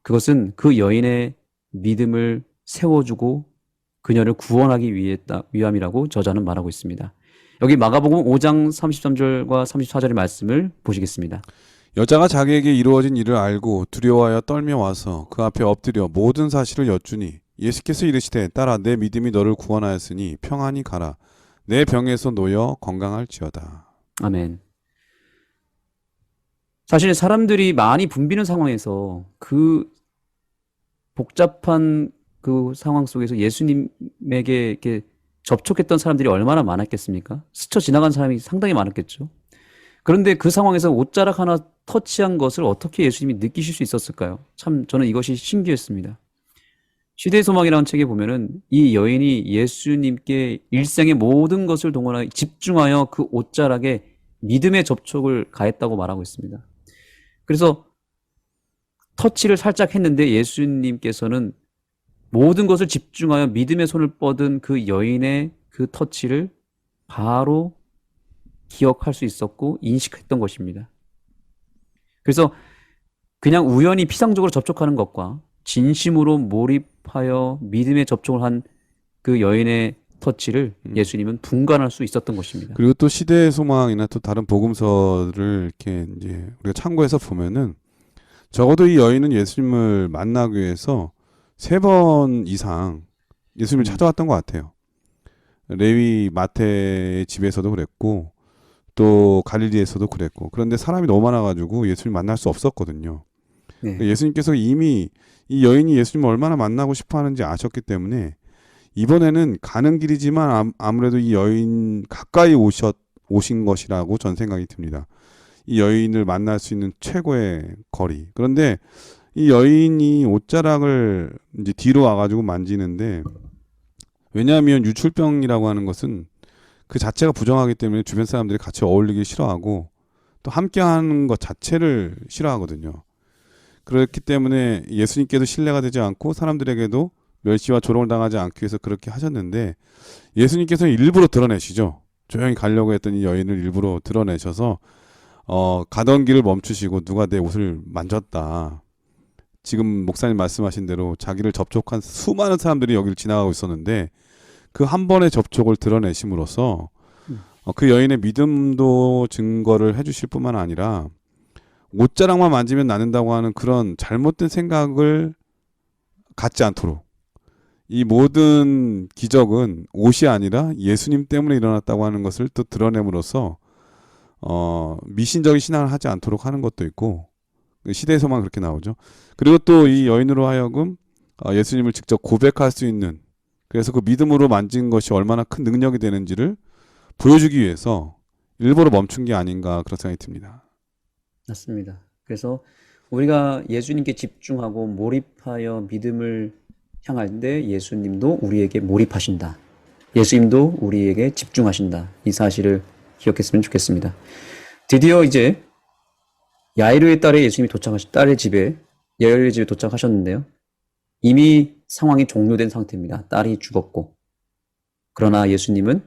그것은 그 여인의 믿음을 세워주고 그녀를 구원하기 위함이라고 저자는 말하고 있습니다. 여기 마가복음 5장 33절과 34절의 말씀을 보시겠습니다. 여자가 자기에게 이루어진 일을 알고 두려워하여 떨며 와서 그 앞에 엎드려 모든 사실을 여쭈니 예수께서 이르시되 딸아 내 믿음이 너를 구원하였으니 평안히 가라 내 병에서 놓여 건강할지어다. 아멘. 사실 사람들이 많이 붐비는 상황에서 그 복잡한 그 상황 속에서 예수님에게 이렇게 접촉했던 사람들이 얼마나 많았겠습니까? 스쳐 지나간 사람이 상당히 많았겠죠. 그런데 그 상황에서 옷자락 하나 터치한 것을 어떻게 예수님이 느끼실 수 있었을까요? 참 저는 이것이 신기했습니다. 시대의 소망이라는 책에 보면은 이 여인이 예수님께 일생의 모든 것을 동원하여 집중하여 그 옷자락에 믿음의 접촉을 가했다고 말하고 있습니다. 그래서 터치를 살짝 했는데 예수님께서는 모든 것을 집중하여 믿음의 손을 뻗은 그 여인의 그 터치를 바로 기억할 수 있었고 인식했던 것입니다. 그래서 그냥 우연히 피상적으로 접촉하는 것과 진심으로 몰입하여 믿음의 접촉을 한 그 여인의 터치를 예수님은 분간할 수 있었던 것입니다. 그리고 또 시대의 소망이나 또 다른 복음서를 이렇게 이제 우리가 참고해서 보면은 적어도 이 여인은 예수님을 만나기 위해서 3번 이상 예수님을 찾아왔던 것 같아요. 레위 마태의 집에서도 그랬고 또 갈릴리에서도 그랬고, 그런데 사람이 너무 많아가지고 예수님 만날 수 없었거든요. 네. 예수님께서 이미 이 여인이 예수님을 얼마나 만나고 싶어하는지 아셨기 때문에 이번에는 가는 길이지만 아무래도 이 여인 가까이 오신 것이라고 전 생각이 듭니다. 이 여인을 만날 수 있는 최고의 거리. 그런데 이 여인이 옷자락을 이제 뒤로 와가지고 만지는데, 왜냐하면 유출병이라고 하는 것은 그 자체가 부정하기 때문에 주변 사람들이 같이 어울리기 싫어하고 또 함께하는 것 자체를 싫어하거든요. 그렇기 때문에 예수님께도 신뢰가 되지 않고 사람들에게도 멸시와 조롱을 당하지 않기 위해서 그렇게 하셨는데, 예수님께서는 일부러 드러내시죠. 조용히 가려고 했던 이 여인을 일부러 드러내셔서 가던 길을 멈추시고 누가 내 옷을 만졌다. 지금 목사님 말씀하신 대로 자기를 접촉한 수많은 사람들이 여기를 지나가고 있었는데 그 한 번의 접촉을 드러내심으로써 그 여인의 믿음도 증거를 해주실 뿐만 아니라 옷자락만 만지면 낫는다고 하는 그런 잘못된 생각을 갖지 않도록, 이 모든 기적은 옷이 아니라 예수님 때문에 일어났다고 하는 것을 또 드러냄으로써 미신적인 신앙을 하지 않도록 하는 것도 있고, 시대에서만 그렇게 나오죠. 그리고 또 이 여인으로 하여금 예수님을 직접 고백할 수 있는, 그래서 그 믿음으로 만진 것이 얼마나 큰 능력이 되는지를 보여주기 위해서 일부러 멈춘 게 아닌가, 그런 생각이 듭니다. 맞습니다. 그래서 우리가 예수님께 집중하고 몰입하여 믿음을 향할 때 예수님도 우리에게 몰입하신다. 예수님도 우리에게 집중하신다. 이 사실을 기억했으면 좋겠습니다. 드디어 이제 야이로의 딸의 예수님이 야이로의 집에 도착하셨는데요. 이미 상황이 종료된 상태입니다. 딸이 죽었고. 그러나 예수님은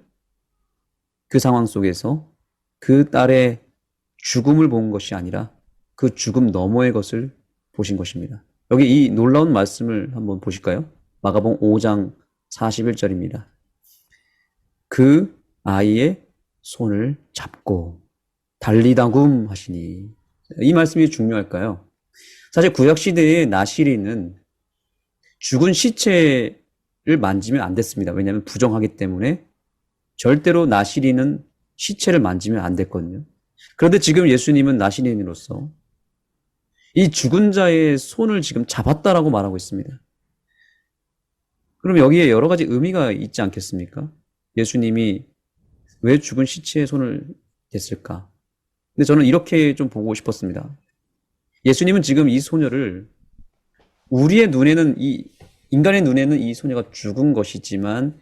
그 상황 속에서 그 딸의 죽음을 본 것이 아니라 그 죽음 너머의 것을 보신 것입니다. 여기 이 놀라운 말씀을 한번 보실까요? 마가복음 5장 41절입니다. 그 아이의 손을 잡고 달리다굼 하시니. 이 말씀이 중요할까요? 사실 구약시대의 나시린은 죽은 시체를 만지면 안 됐습니다. 왜냐하면 부정하기 때문에 절대로 나시린은 시체를 만지면 안 됐거든요. 그런데 지금 예수님은 나시린으로서 이 죽은 자의 손을 지금 잡았다라고 말하고 있습니다. 그럼 여기에 여러 가지 의미가 있지 않겠습니까? 예수님이 왜 죽은 시체의 손을 댔을까? 근데 저는 이렇게 좀 보고 싶었습니다. 예수님은 지금 이 소녀를, 우리의 눈에는 인간의 눈에는 이 소녀가 죽은 것이지만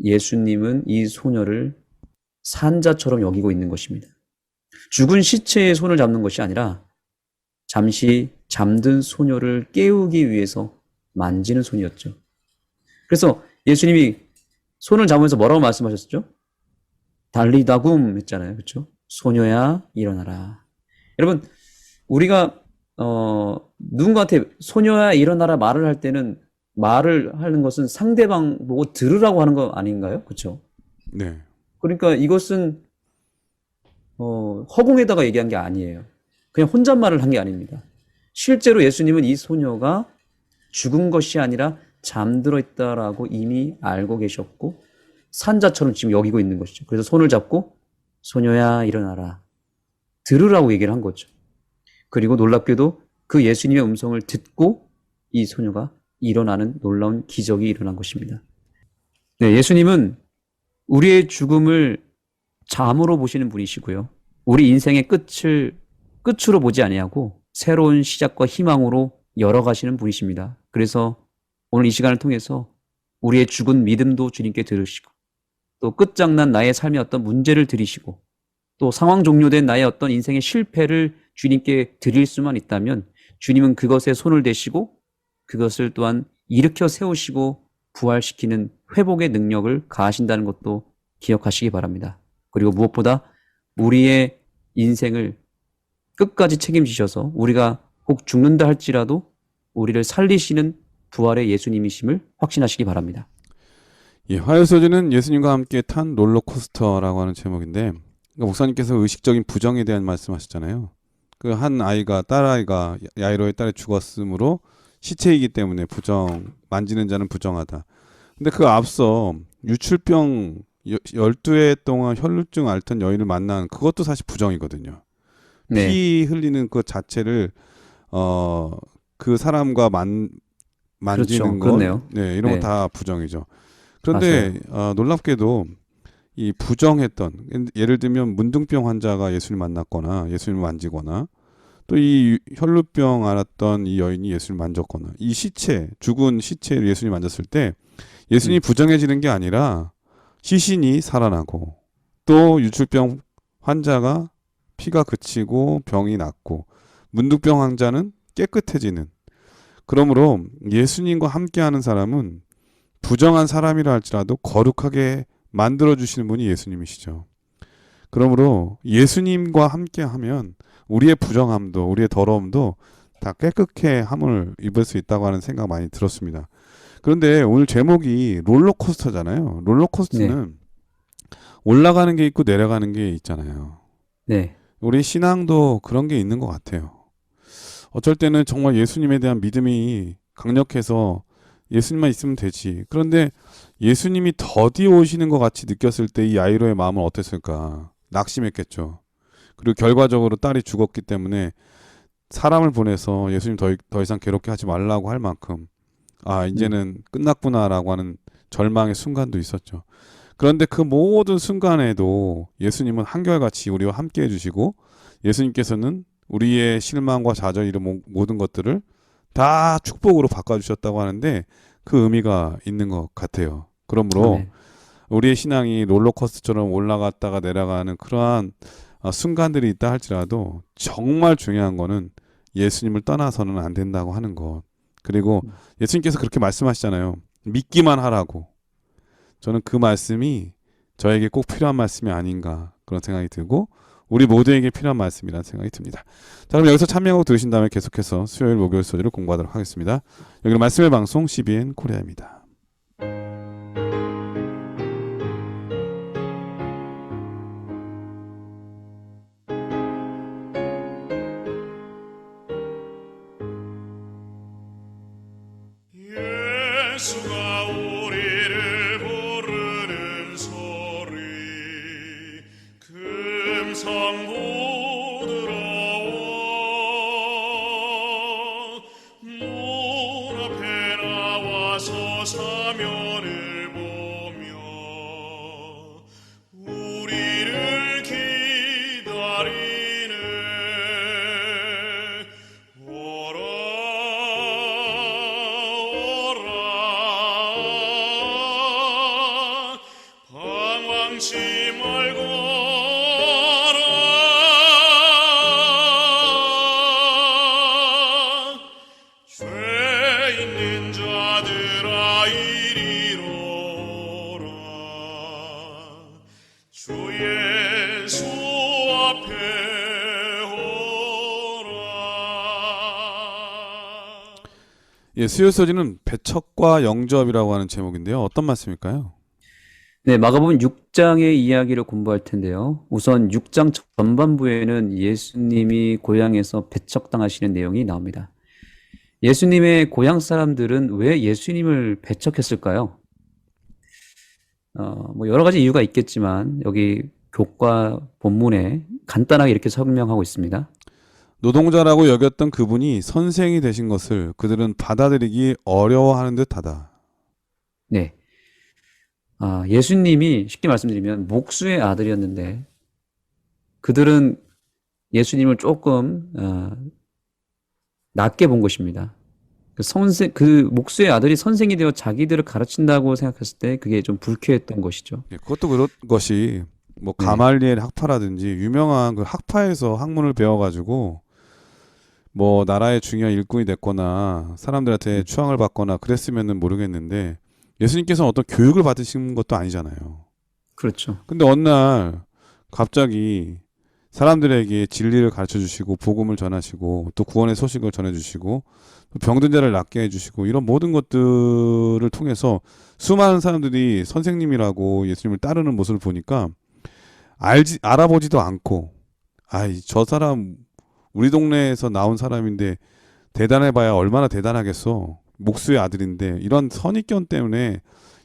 예수님은 이 소녀를 산자처럼 여기고 있는 것입니다. 죽은 시체의 손을 잡는 것이 아니라 잠시 잠든 소녀를 깨우기 위해서 만지는 손이었죠. 그래서 예수님이 손을 잡으면서 뭐라고 말씀하셨죠? 달리다굼 했잖아요. 그렇죠? 소녀야 일어나라. 여러분, 우리가 누군가한테 소녀야 일어나라 말을 할 때는 말을 하는 것은 상대방 보고 들으라고 하는 거 아닌가요? 그렇죠? 네. 그러니까 이것은 허공에다가 얘기한 게 아니에요. 그냥 혼잣말을 한 게 아닙니다. 실제로 예수님은 이 소녀가 죽은 것이 아니라 잠들어 있다라고 이미 알고 계셨고 산자처럼 지금 여기고 있는 것이죠. 그래서 손을 잡고 소녀야 일어나라. 들으라고 얘기를 한 거죠. 그리고 놀랍게도 그 예수님의 음성을 듣고 이 소녀가 일어나는 놀라운 기적이 일어난 것입니다. 네, 예수님은 우리의 죽음을 잠으로 보시는 분이시고요. 우리 인생의 끝으로 보지 아니하고 새로운 시작과 희망으로 열어가시는 분이십니다. 그래서 오늘 이 시간을 통해서 우리의 죽은 믿음도 주님께 들으시고 또 끝장난 나의 삶의 어떤 문제를 들이시고 또 상황 종료된 나의 어떤 인생의 실패를 주님께 드릴 수만 있다면 주님은 그것에 손을 대시고 그것을 또한 일으켜 세우시고 부활시키는 회복의 능력을 가하신다는 것도 기억하시기 바랍니다. 그리고 무엇보다 우리의 인생을 끝까지 책임지셔서 우리가 혹 죽는다 할지라도 우리를 살리시는 부활의 예수님이심을 확신하시기 바랍니다. 예, 화요소지는 예수님과 함께 탄 롤러코스터라고 하는 제목인데, 그러니까 목사님께서 의식적인 부정에 대한 말씀하셨잖아요. 그 한 아이가, 딸아이가 야이로의 딸이 죽었으므로 시체이기 때문에 만지는 자는 부정하다. 근데 그 앞서 유출병 12회 동안 혈루증 앓던 여인을 만난 그것도 사실 부정이거든요. 네, 피 흘리는 그 자체를 그 사람과 만지는 그렇죠. 것, 그렇네요. 네, 이런 거 네, 다 부정이죠. 그런데 맞아요. 놀랍게도 이 부정했던, 예를 들면 문둥병 환자가 예수를 만났거나 예수님을 만지거나 또 이 혈루병 앓았던 이 여인이 예수를 만졌거나 이 죽은 시체를 예수님 만졌을 때 예수님이 음, 부정해지는 게 아니라 시신이 살아나고 또 유출병 환자가 피가 그치고 병이 낫고 문둥병 환자는 깨끗해지는, 그러므로 예수님과 함께하는 사람은 부정한 사람이라 할지라도 거룩하게 만들어주시는 분이 예수님이시죠. 그러므로 예수님과 함께하면 우리의 부정함도 우리의 더러움도 다 깨끗해 함을 입을 수 있다고 하는 생각 많이 들었습니다. 그런데 오늘 제목이 롤러코스터잖아요. 네, 롤러코스터는 올라가는 게 있고 내려가는 게 있잖아요. 네, 우리 신앙도 그런 게 있는 것 같아요. 어쩔 때는 정말 예수님에 대한 믿음이 강력해서 예수님만 있으면 되지. 그런데 예수님이 더디 오시는 것 같이 느꼈을 때 이 야이로의 마음은 어땠을까? 낙심했겠죠. 그리고 결과적으로 딸이 죽었기 때문에 사람을 보내서 예수님 더 이상 괴롭게 하지 말라고 할 만큼 음, 이제는 끝났구나라고 하는 절망의 순간도 있었죠. 그런데 그 모든 순간에도 예수님은 한결같이 우리와 함께 해주시고 예수님께서는 우리의 실망과 좌절 이런 모든 것들을 다 축복으로 바꿔주셨다고 하는데 그 의미가 있는 것 같아요. 그러므로 아멘. 우리의 신앙이 롤러코스터처럼 올라갔다가 내려가는 그러한 순간들이 있다 할지라도 정말 중요한 거는 예수님을 떠나서는 안 된다고 하는 것. 그리고 음, 예수님께서 그렇게 말씀하시잖아요. 믿기만 하라고. 저는 그 말씀이 저에게 꼭 필요한 말씀이 아닌가 그런 생각이 들고 우리 모두에게 필요한 말씀이라는 생각이 듭니다. 자, 그럼 여기서 참여하고 들으신 다음에 계속해서 수요일 목요일 소리를 공부하도록 하겠습니다. 여기는 말씀의 방송 CBN 코리아입니다. 예수가 우리를 부르는 소리 금성부 들어와 눈앞에 나와서 사면을 보며 우리를 기다리네 오라 오라 방황치 말거라 죄 있는 자들아 이리로 오라 주 예수 앞에 오라. 예, 수요 소지는 배척과 영접이라고 하는 제목인데요. 어떤 말씀일까요? 네, 마가복음 6장의 이야기를 공부할 텐데요. 우선 6장 전반부에는 예수님이 고향에서 배척당하시는 내용이 나옵니다. 예수님의 고향 사람들은 왜 예수님을 배척했을까요? 뭐 여러 가지 이유가 있겠지만 여기 교과 본문에 간단하게 이렇게 설명하고 있습니다. 노동자라고 여겼던 그분이 선생이 되신 것을 그들은 받아들이기 어려워하는 듯하다. 네. 예수님이 쉽게 말씀드리면 목수의 아들이었는데 그들은 예수님을 조금 낮게 본 것입니다. 그 목수의 아들이 선생이 되어 자기들을 가르친다고 생각했을 때 그게 좀 불쾌했던 것이죠. 예, 그것도 그런 것이 뭐 네. 가말리엘 학파라든지 유명한 그 학파에서 학문을 배워가지고 뭐 나라의 중요한 일꾼이 됐거나 사람들한테 추앙을 받거나 그랬으면은 모르겠는데 예수님께서는 어떤 교육을 받으신 것도 아니잖아요. 그렇죠. 근데 어느 날 갑자기 사람들에게 진리를 가르쳐 주시고 복음을 전하시고 또 구원의 소식을 전해 주시고 병든 자를 낫게 해 주시고 이런 모든 것들을 통해서 수많은 사람들이 선생님이라고 예수님을 따르는 모습을 보니까 알아보지도 않고 아이 저 사람 우리 동네에서 나온 사람인데 대단해봐야 얼마나 대단하겠어. 목수의 아들인데 이런 선입견 때문에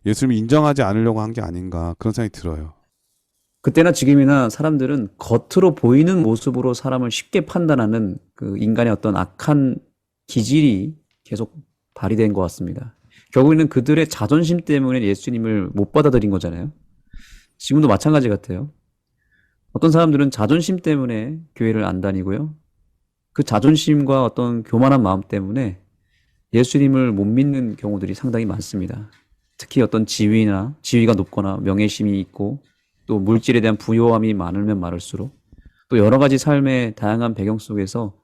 예수님을 인정하지 않으려고 한 게 아닌가 그런 생각이 들어요. 그때나 지금이나 사람들은 겉으로 보이는 모습으로 사람을 쉽게 판단하는 그 인간의 어떤 악한 기질이 계속 발휘된 것 같습니다. 결국에는 그들의 자존심 때문에 예수님을 못 받아들인 거잖아요. 지금도 마찬가지 같아요. 어떤 사람들은 자존심 때문에 교회를 안 다니고요. 그 자존심과 어떤 교만한 마음 때문에 예수님을 못 믿는 경우들이 상당히 많습니다. 특히 어떤 지위가 높거나 명예심이 있고 또 물질에 대한 부요함이 많으면 많을수록 또 여러 가지 삶의 다양한 배경 속에서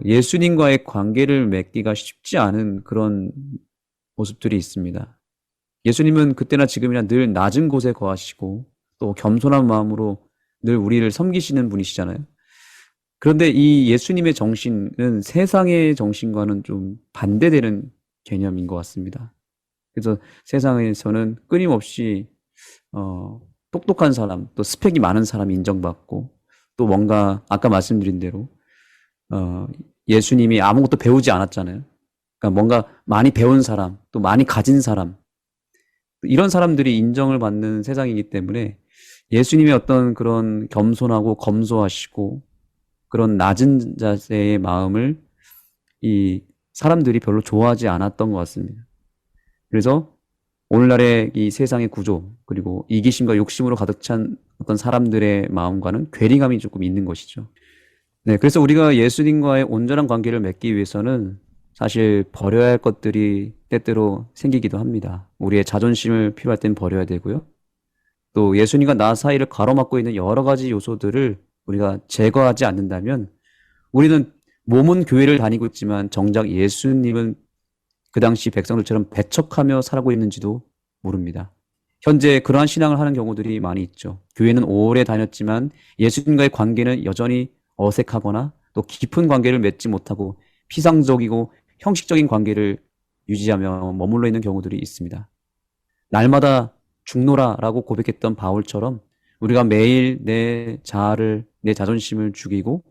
예수님과의 관계를 맺기가 쉽지 않은 그런 모습들이 있습니다. 예수님은 그때나 지금이나 늘 낮은 곳에 거하시고 또 겸손한 마음으로 늘 우리를 섬기시는 분이시잖아요. 그런데 이 예수님의 정신은 세상의 정신과는 좀 반대되는 개념인 것 같습니다. 그래서 세상에서는 끊임없이 똑똑한 사람, 또 스펙이 많은 사람이 인정받고 또 뭔가 아까 말씀드린 대로 예수님이 아무것도 배우지 않았잖아요. 그러니까 뭔가 많이 배운 사람, 또 많이 가진 사람 이런 사람들이 인정을 받는 세상이기 때문에 예수님의 어떤 그런 겸손하고 검소하시고 그런 낮은 자세의 마음을 이 사람들이 별로 좋아하지 않았던 것 같습니다. 그래서 오늘날의 이 세상의 구조 그리고 이기심과 욕심으로 가득 찬 어떤 사람들의 마음과는 괴리감이 조금 있는 것이죠. 네, 그래서 우리가 예수님과의 온전한 관계를 맺기 위해서는 사실 버려야 할 것들이 때때로 생기기도 합니다. 우리의 자존심을 필요할 땐 버려야 되고요. 또 예수님과 나 사이를 가로막고 있는 여러 가지 요소들을 우리가 제거하지 않는다면 우리는 몸은 교회를 다니고 있지만 정작 예수님은 그 당시 백성들처럼 배척하며 살고 있는지도 모릅니다. 현재 그러한 신앙을 하는 경우들이 많이 있죠. 교회는 오래 다녔지만 예수님과의 관계는 여전히 어색하거나 또 깊은 관계를 맺지 못하고 피상적이고 형식적인 관계를 유지하며 머물러 있는 경우들이 있습니다. 날마다 죽노라라고 고백했던 바울처럼 우리가 매일 내 자존심을 죽이고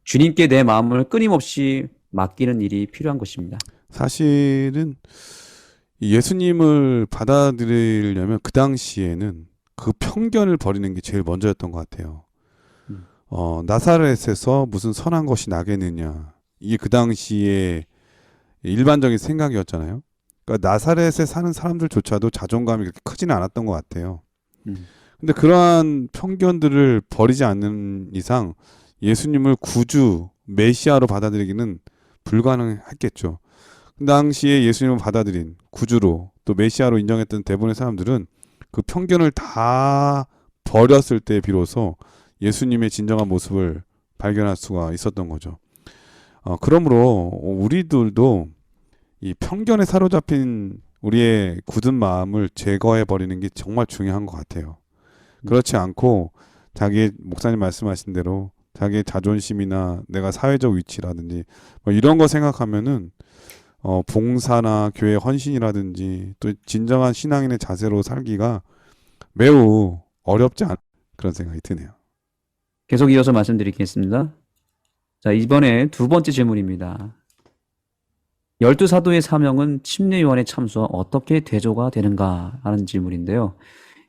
주님께 내 마음을 끊임없이 맡기는 일이 필요한 것입니다. 사실은 예수님을 받아들이려면 그 당시에는 그 편견을 버리는 게 제일 먼저였던 것 같아요. 나사렛에서 무슨 선한 것이 나겠느냐. 이게 그 당시에 일반적인 생각이었잖아요. 그러니까 나사렛에 사는 사람들조차도 자존감이 그렇게 크지는 않았던 것 같아요. 근데 그러한 편견들을 버리지 않는 이상 예수님을 구주, 메시아로 받아들이기는 불가능했겠죠. 그 당시에 예수님을 받아들인 구주로 또 메시아로 인정했던 대부분의 사람들은 그 편견을 다 버렸을 때 비로소 예수님의 진정한 모습을 발견할 수가 있었던 거죠. 그러므로 우리들도 이 편견에 사로잡힌 우리의 굳은 마음을 제거해 버리는 게 정말 중요한 것 같아요. 그렇지 않고 자기 목사님 말씀하신 대로 자기의 자존심이나 내가 사회적 위치라든지 뭐 이런 거 생각하면은 봉사나 교회 헌신이라든지 또 진정한 신앙인의 자세로 살기가 매우 어렵지 않은 그런 생각이 드네요. 계속 이어서 말씀드리겠습니다. 자, 이번에 두 번째 질문입니다. 12사도의 사명은 침례 요한의 참수와 어떻게 대조가 되는가 하는 질문인데요.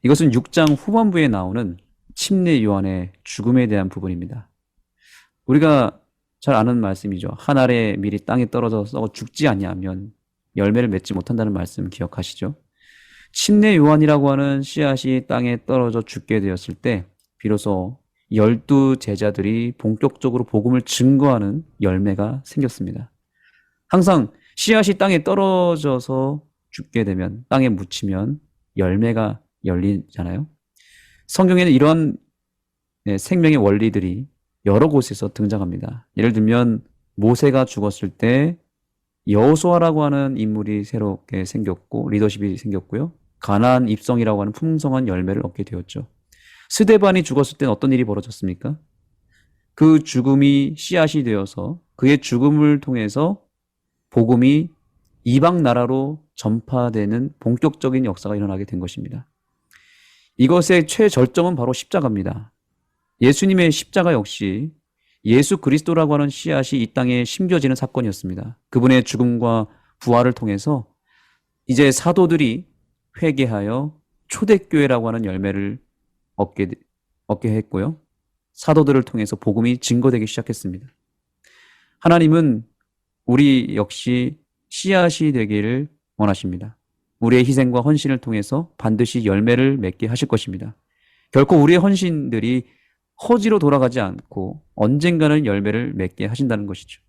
이것은 6장 후반부에 나오는 침례 요한의 죽음에 대한 부분입니다. 우리가 잘 아는 말씀이죠. 한 알의 밀이 땅에 떨어져서 죽지 아니하면 열매를 맺지 못한다는 말씀 기억하시죠? 침례 요한이라고 하는 씨앗이 땅에 떨어져 죽게 되었을 때 비로소 12 제자들이 본격적으로 복음을 증거하는 열매가 생겼습니다. 항상 씨앗이 땅에 떨어져서 죽게 되면 땅에 묻히면 열매가 열리잖아요. 성경에는 이런 생명의 원리들이 여러 곳에서 등장합니다. 예를 들면 모세가 죽었을 때 여호수아라고 하는 인물이 새롭게 생겼고 리더십이 생겼고요. 가나안 입성이라고 하는 풍성한 열매를 얻게 되었죠. 스데반이 죽었을 때는 어떤 일이 벌어졌습니까? 그 죽음이 씨앗이 되어서 그의 죽음을 통해서 복음이 이방 나라로 전파되는 본격적인 역사가 일어나게 된 것입니다. 이것의 최절정은 바로 십자가입니다. 예수님의 십자가 역시 예수 그리스도라고 하는 씨앗이 이 땅에 심겨지는 사건이었습니다. 그분의 죽음과 부활을 통해서 이제 사도들이 회개하여 초대교회라고 하는 열매를 얻게 했고요. 사도들을 통해서 복음이 증거되기 시작했습니다. 하나님은 우리 역시 씨앗이 되기를 원하십니다. 우리의 희생과 헌신을 통해서 반드시 열매를 맺게 하실 것입니다. 결코 우리의 헌신들이 허지로 돌아가지 않고 언젠가는 열매를 맺게 하신다는 것이죠.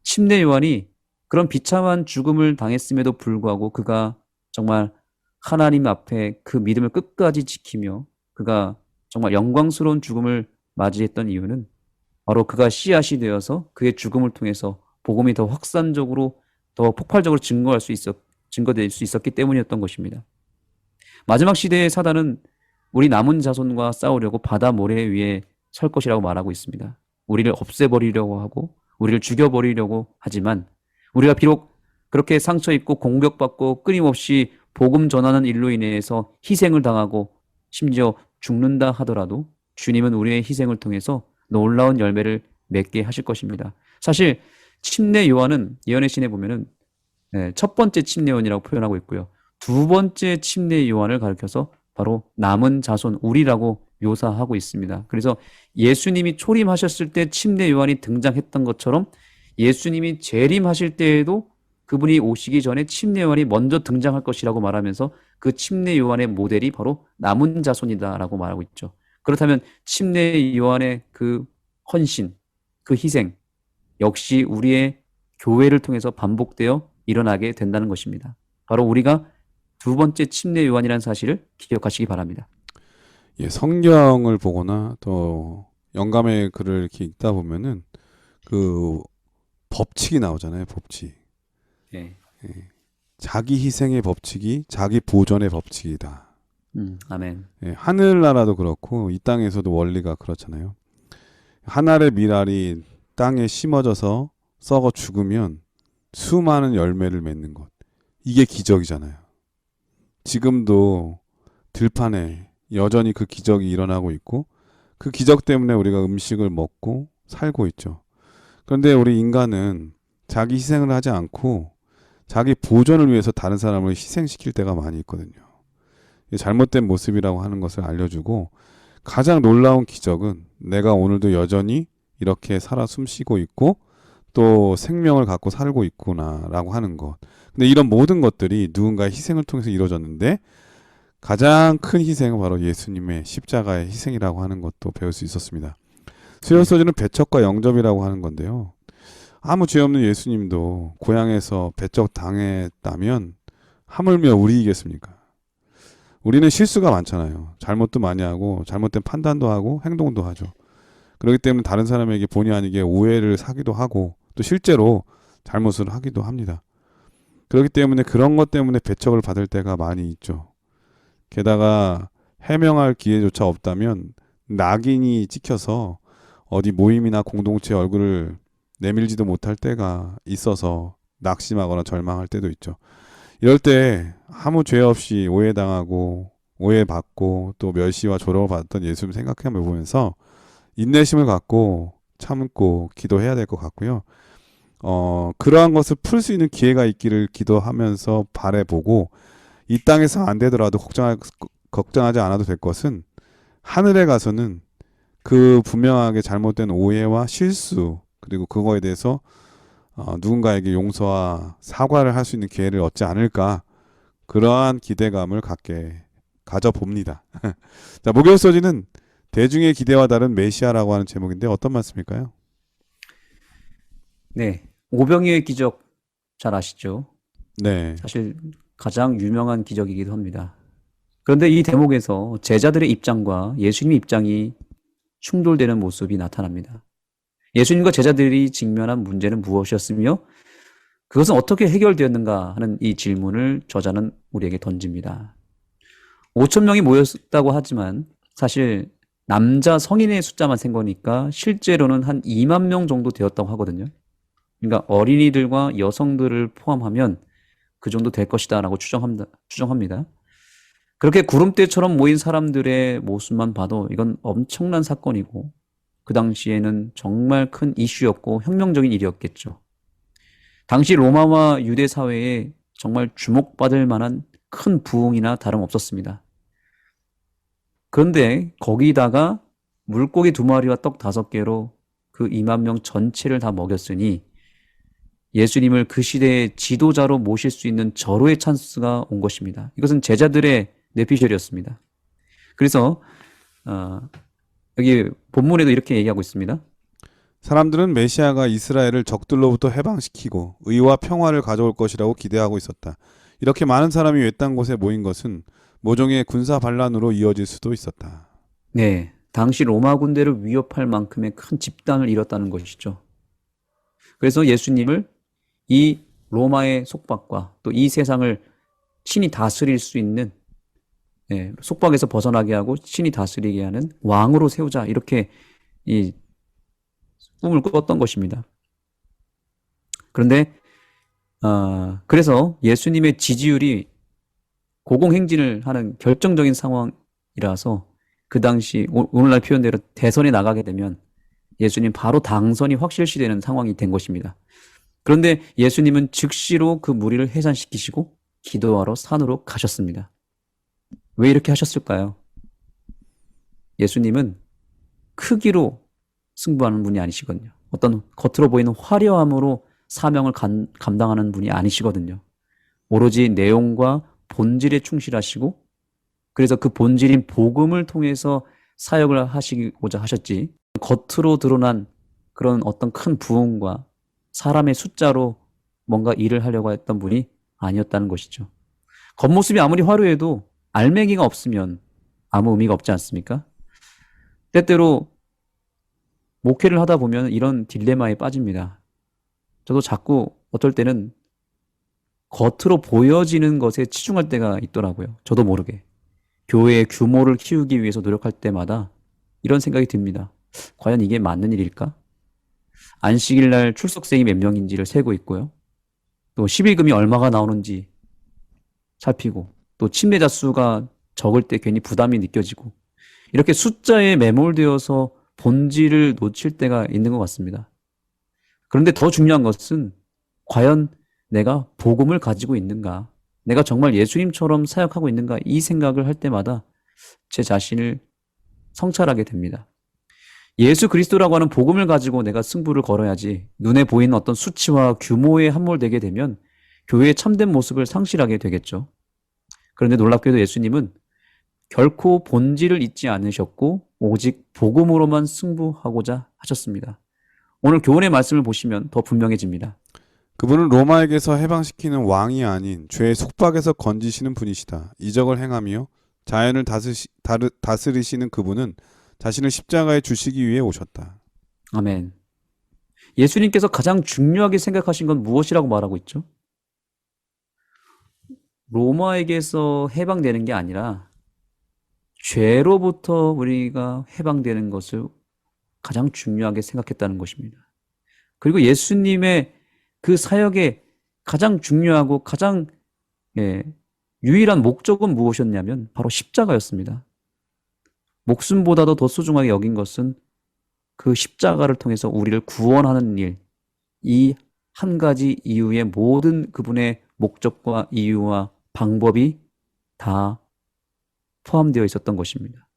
침례 요한이 그런 비참한 죽음을 당했음에도 불구하고 그가 정말 하나님 앞에 그 믿음을 끝까지 지키며 그가 정말 영광스러운 죽음을 맞이했던 이유는 바로 그가 씨앗이 되어서 그의 죽음을 통해서 복음이 더 확산적으로 더 폭발적으로 증거될 수 있었기 때문이었던 것입니다. 마지막 시대의 사단은 우리 남은 자손과 싸우려고 바다 모래 위에 설 것이라고 말하고 있습니다. 우리를 없애버리려고 하고 우리를 죽여버리려고 하지만 우리가 비록 그렇게 상처 입고 공격받고 끊임없이 복음 전하는 일로 인해서 희생을 당하고 심지어 죽는다 하더라도 주님은 우리의 희생을 통해서 놀라운 열매를 맺게 하실 것입니다. 사실 침례 요한은 예언의 신에 보면은 첫 번째 침례 요한이라고 표현하고 있고요. 두 번째 침례 요한을 가리켜서 바로 남은 자손 우리라고 묘사하고 있습니다. 그래서 예수님이 초림하셨을 때 침례 요한이 등장했던 것처럼 예수님이 재림하실 때에도 그분이 오시기 전에 침례 요한이 먼저 등장할 것이라고 말하면서 그 침례 요한의 모델이 바로 남은 자손이다라고 말하고 있죠. 그렇다면 침례 요한의 그 헌신, 그 희생 역시 우리의 교회를 통해서 반복되어 일어나게 된다는 것입니다. 바로 우리가 두 번째 침례 요한이라는 사실을 기억하시기 바랍니다. 예, 성경을 보거나 또 영감의 글을 이렇게 읽다 보면은 그 법칙이 나오잖아요. 법칙. 네. 자기 희생의 법칙이 자기 보존의 법칙이다. 아멘. 예, 하늘나라도 그렇고 이 땅에서도 원리가 그렇잖아요. 한 알의 밀알이 땅에 심어져서 썩어 죽으면 수많은 열매를 맺는 것. 이게 기적이잖아요. 지금도 들판에 여전히 그 기적이 일어나고 있고 그 기적 때문에 우리가 음식을 먹고 살고 있죠. 그런데 우리 인간은 자기 희생을 하지 않고 자기 보존을 위해서 다른 사람을 희생시킬 때가 많이 있거든요. 잘못된 모습이라고 하는 것을 알려주고 가장 놀라운 기적은 내가 오늘도 여전히 이렇게 살아 숨쉬고 있고 또 생명을 갖고 살고 있구나라고 하는 것. 근데 이런 모든 것들이 누군가의 희생을 통해서 이루어졌는데 가장 큰 희생은 바로 예수님의 십자가의 희생이라고 하는 것도 배울 수 있었습니다. 수요소지는 배척과 영접이라고 하는 건데요. 아무 죄 없는 예수님도 고향에서 배척 당했다면 하물며 우리이겠습니까? 우리는 실수가 많잖아요. 잘못도 많이 하고 잘못된 판단도 하고 행동도 하죠. 그렇기 때문에 다른 사람에게 본의 아니게 오해를 사기도 하고 또 실제로 잘못을 하기도 합니다. 그렇기 때문에 그런 것 때문에 배척을 받을 때가 많이 있죠. 게다가 해명할 기회조차 없다면 낙인이 찍혀서 어디 모임이나 공동체 얼굴을 내밀지도 못할 때가 있어서 낙심하거나 절망할 때도 있죠. 이럴 때 아무 죄 없이 오해당하고 오해받고 또 멸시와 조롱을 받았던 예수님 생각해 보면서 인내심을 갖고 참고 기도해야 될 것 같고요. 그러한 것을 풀 수 있는 기회가 있기를 기도하면서 바라보고 이 땅에서 안 되더라도 걱정하지 않아도 될 것은 하늘에 가서는 그 분명하게 잘못된 오해와 실수 그리고 그거에 대해서 누군가에게 용서와 사과를 할 수 있는 기회를 얻지 않을까 그러한 기대감을 가져봅니다. 자, 목요일 소지는 대중의 기대와 다른 메시아라고 하는 제목인데 어떤 말씀일까요? 네, 오병이의 기적 잘 아시죠? 네, 사실 가장 유명한 기적이기도 합니다. 그런데 이 대목에서 제자들의 입장과 예수님의 입장이 충돌되는 모습이 나타납니다. 예수님과 제자들이 직면한 문제는 무엇이었으며 그것은 어떻게 해결되었는가 하는 이 질문을 저자는 우리에게 던집니다. 5천 명이 모였다고 하지만 사실 남자 성인의 숫자만 센 거니까 실제로는 한 2만 명 정도 되었다고 하거든요. 그러니까 어린이들과 여성들을 포함하면 그 정도 될 것이다 라고 추정합니다. 그렇게 구름대처럼 모인 사람들의 모습만 봐도 이건 엄청난 사건이고 그 당시에는 정말 큰 이슈였고 혁명적인 일이었겠죠. 당시 로마와 유대 사회에 정말 주목받을 만한 큰 부흥이나 다름없었습니다. 그런데 거기다가 물고기 2마리와 떡 5개로 그 2만 명 전체를 다 먹였으니 예수님을 그 시대의 지도자로 모실 수 있는 절호의 찬스가 온 것입니다. 이것은 제자들의 뇌피셜이었습니다. 그래서 여기 본문에도 이렇게 얘기하고 있습니다. 사람들은 메시아가 이스라엘을 적들로부터 해방시키고 의와 평화를 가져올 것이라고 기대하고 있었다. 이렇게 많은 사람이 외딴 곳에 모인 것은 모종의 군사 반란으로 이어질 수도 있었다. 네, 당시 로마 군대를 위협할 만큼의 큰 집단을 이뤘다는 것이죠. 그래서 예수님을 이 로마의 속박과 또 이 세상을 친히 다스릴 수 있는 속박에서 벗어나게 하고 친히 다스리게 하는 왕으로 세우자 이렇게 이 꿈을 꿨던 것입니다. 그런데 그래서 예수님의 지지율이 고공행진을 하는 결정적인 상황이라서 그 당시 오늘날 표현대로 대선에 나가게 되면 예수님 바로 당선이 확실시되는 상황이 된 것입니다. 그런데 예수님은 즉시로 그 무리를 해산시키시고 기도하러 산으로 가셨습니다. 왜 이렇게 하셨을까요? 예수님은 크기로 승부하는 분이 아니시거든요. 어떤 겉으로 보이는 화려함으로 사명을 감당하는 분이 아니시거든요. 오로지 내용과 본질에 충실하시고 그래서 그 본질인 복음을 통해서 사역을 하시고자 하셨지 겉으로 드러난 그런 어떤 큰 부흥과 사람의 숫자로 뭔가 일을 하려고 했던 분이 아니었다는 것이죠. 겉모습이 아무리 화려해도 알맹이가 없으면 아무 의미가 없지 않습니까? 때때로 목회를 하다 보면 이런 딜레마에 빠집니다. 저도 자꾸 어떨 때는 겉으로 보여지는 것에 치중할 때가 있더라고요. 저도 모르게. 교회의 규모를 키우기 위해서 노력할 때마다 이런 생각이 듭니다. 과연 이게 맞는 일일까? 안식일 날 출석생이 몇 명인지를 세고 있고요. 또 11금이 얼마가 나오는지 살피고 또 침례자 수가 적을 때 괜히 부담이 느껴지고 이렇게 숫자에 매몰되어서 본질을 놓칠 때가 있는 것 같습니다. 그런데 더 중요한 것은 과연 내가 복음을 가지고 있는가? 내가 정말 예수님처럼 사역하고 있는가? 이 생각을 할 때마다 제 자신을 성찰하게 됩니다. 예수 그리스도라고 하는 복음을 가지고 내가 승부를 걸어야지 눈에 보이는 어떤 수치와 규모에 함몰되게 되면 교회의 참된 모습을 상실하게 되겠죠. 그런데 놀랍게도 예수님은 결코 본질을 잊지 않으셨고 오직 복음으로만 승부하고자 하셨습니다. 오늘 교훈의 말씀을 보시면 더 분명해집니다. 그분은 로마에게서 해방시키는 왕이 아닌 죄의 속박에서 건지시는 분이시다. 이적을 행하며 자연을 다스리시는 그분은 자신을 십자가에 주시기 위해 오셨다. 아멘. 예수님께서 가장 중요하게 생각하신 건 무엇이라고 말하고 있죠? 로마에게서 해방되는 게 아니라 죄로부터 우리가 해방되는 것을 가장 중요하게 생각했다는 것입니다. 그리고 예수님의 그 사역의 가장 중요하고 가장 유일한 목적은 무엇이었냐면 바로 십자가였습니다. 목숨보다도 더 소중하게 여긴 것은 그 십자가를 통해서 우리를 구원하는 일, 이 한 가지 이유의 모든 그분의 목적과 이유와 방법이 다 포함되어 있었던 것입니다.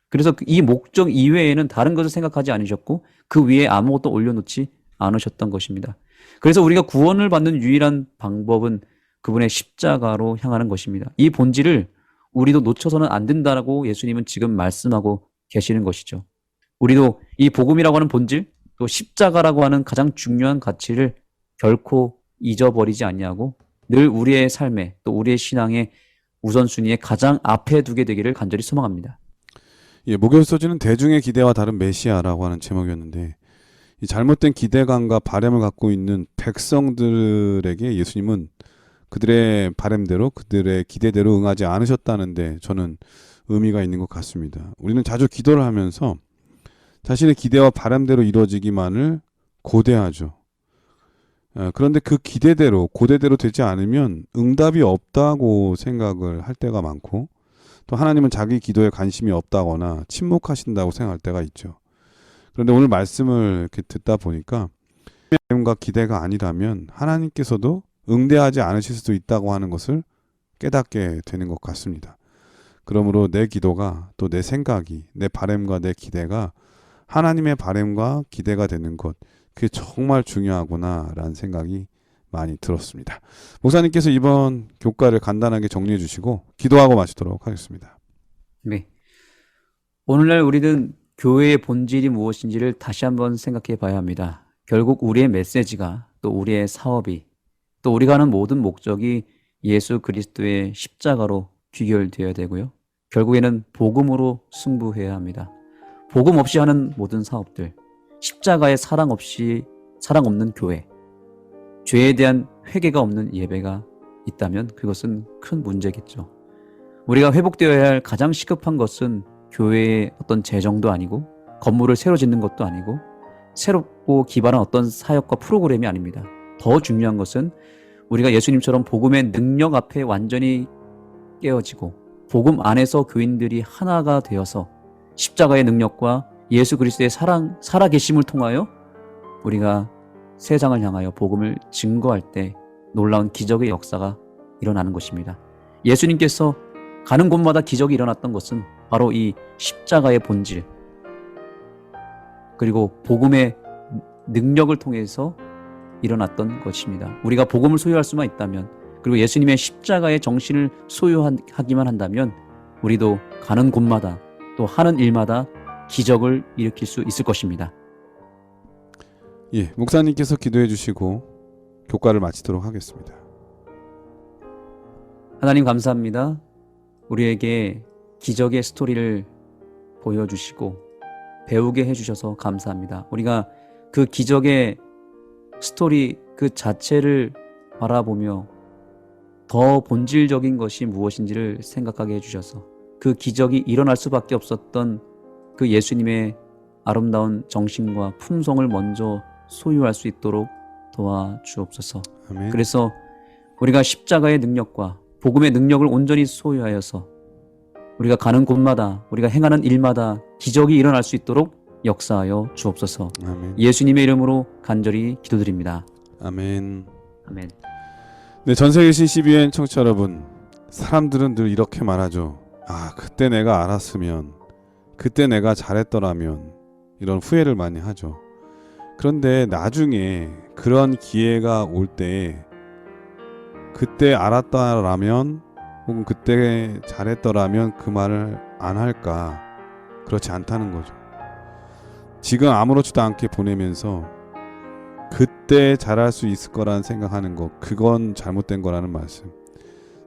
그래서 이 목적 이외에는 다른 것을 생각하지 않으셨고 그 위에 아무것도 올려놓지 않으셨던 것입니다. 그래서 우리가 구원을 받는 유일한 방법은 그분의 십자가로 향하는 것입니다. 이 본질을 우리도 놓쳐서는 안 된다라고 예수님은 지금 말씀하고 계시는 것이죠. 우리도 이 복음이라고 하는 본질, 또 십자가라고 하는 가장 중요한 가치를 결코 잊어버리지 않냐고 늘 우리의 삶에 또 우리의 신앙에 우선순위에 가장 앞에 두게 되기를 간절히 소망합니다. 예, 목요일 소지는 대중의 기대와 다른 메시아라고 하는 제목이었는데, 이 잘못된 기대감과 바램을 갖고 있는 백성들에게 예수님은 그들의 바램대로, 그들의 기대대로 응하지 않으셨다는데 저는 의미가 있는 것 같습니다. 우리는 자주 기도를 하면서 자신의 기대와 바램대로 이루어지기만을 고대하죠. 그런데 그 기대대로, 고대대로 되지 않으면 응답이 없다고 생각을 할 때가 많고, 또 하나님은 자기 기도에 관심이 없다거나 침묵하신다고 생각할 때가 있죠. 그런데 오늘 말씀을 이렇게 듣다 보니까 바램과 기대가 아니라면 하나님께서도 응대하지 않으실 수도 있다고 하는 것을 깨닫게 되는 것 같습니다. 그러므로 내 기도가, 또 내 생각이, 내 바램과 내 기대가 하나님의 바램과 기대가 되는 것, 그게 정말 중요하구나라는 생각이 많이 들었습니다. 목사님께서 이번 교과를 간단하게 정리해 주시고 기도하고 마치도록 하겠습니다. 네. 오늘날 우리는 교회의 본질이 무엇인지를 다시 한번 생각해 봐야 합니다. 결국 우리의 메시지가, 또 우리의 사업이, 또 우리가 하는 모든 목적이 예수 그리스도의 십자가로 귀결되어야 되고요. 결국에는 복음으로 승부해야 합니다. 복음 없이 하는 모든 사업들, 십자가의 사랑 없는 교회, 죄에 대한 회개가 없는 예배가 있다면 그것은 큰 문제겠죠. 우리가 회복되어야 할 가장 시급한 것은 교회의 어떤 재정도 아니고, 건물을 새로 짓는 것도 아니고, 새롭고 기발한 어떤 사역과 프로그램이 아닙니다. 더 중요한 것은 우리가 예수님처럼 복음의 능력 앞에 완전히 깨어지고, 복음 안에서 교인들이 하나가 되어서 십자가의 능력과 예수 그리스도의 살아계심을 통하여 우리가 세상을 향하여 복음을 증거할 때 놀라운 기적의 역사가 일어나는 것입니다. 예수님께서 가는 곳마다 기적이 일어났던 것은 바로 이 십자가의 본질, 그리고 복음의 능력을 통해서 일어났던 것입니다. 우리가 복음을 소유할 수만 있다면, 그리고 예수님의 십자가의 정신을 소유하기만 한다면 우리도 가는 곳마다, 또 하는 일마다 기적을 일으킬 수 있을 것입니다. 예, 목사님께서 기도해 주시고 교과를 마치도록 하겠습니다. 하나님 감사합니다. 우리에게 기적의 스토리를 보여주시고 배우게 해주셔서 감사합니다. 우리가 그 기적의 스토리 그 자체를 바라보며 더 본질적인 것이 무엇인지를 생각하게 해주셔서 그 기적이 일어날 수밖에 없었던 그 예수님의 아름다운 정신과 품성을 먼저 소유할 수 있도록 도와주옵소서. 아멘. 그래서 우리가 십자가의 능력과 복음의 능력을 온전히 소유하여서 우리가 가는 곳마다, 우리가 행하는 일마다 기적이 일어날 수 있도록 역사하여 주옵소서. 아멘. 예수님의 이름으로 간절히 기도드립니다. 아멘. 아멘. 네, 전세계 CCBN 청취자 여러분, 사람들은 늘 이렇게 말하죠. 아, 그때 내가 알았으면, 그때 내가 잘했더라면, 이런 후회를 많이 하죠. 그런데 나중에 그런 기회가 올 때 그때 알았다라면, 혹은 그때 잘했더라면 그 말을 안 할까? 그렇지 않다는 거죠. 지금 아무렇지도 않게 보내면서 그때 잘할 수 있을 거라는 생각하는 거, 그건 잘못된 거라는 말씀.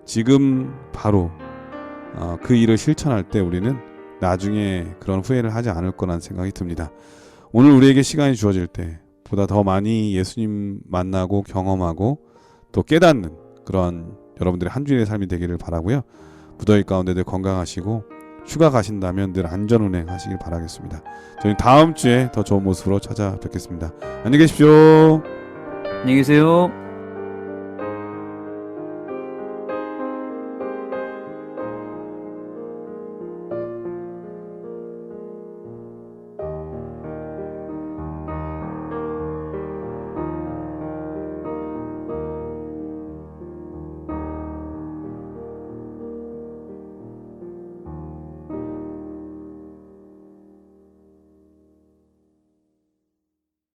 지금 바로 그 일을 실천할 때 우리는 나중에 그런 후회를 하지 않을 거라는 생각이 듭니다. 오늘 우리에게 시간이 주어질 때 보다 더 많이 예수님 만나고 경험하고 또 깨닫는 그런 여러분들의 한 주일의 삶이 되기를 바라고요. 무더위 가운데 늘 건강하시고 휴가 가신다면 늘 안전운행 하시길 바라겠습니다. 저희 다음 주에 더 좋은 모습으로 찾아뵙겠습니다. 안녕히 계십시오. 안녕히 계세요.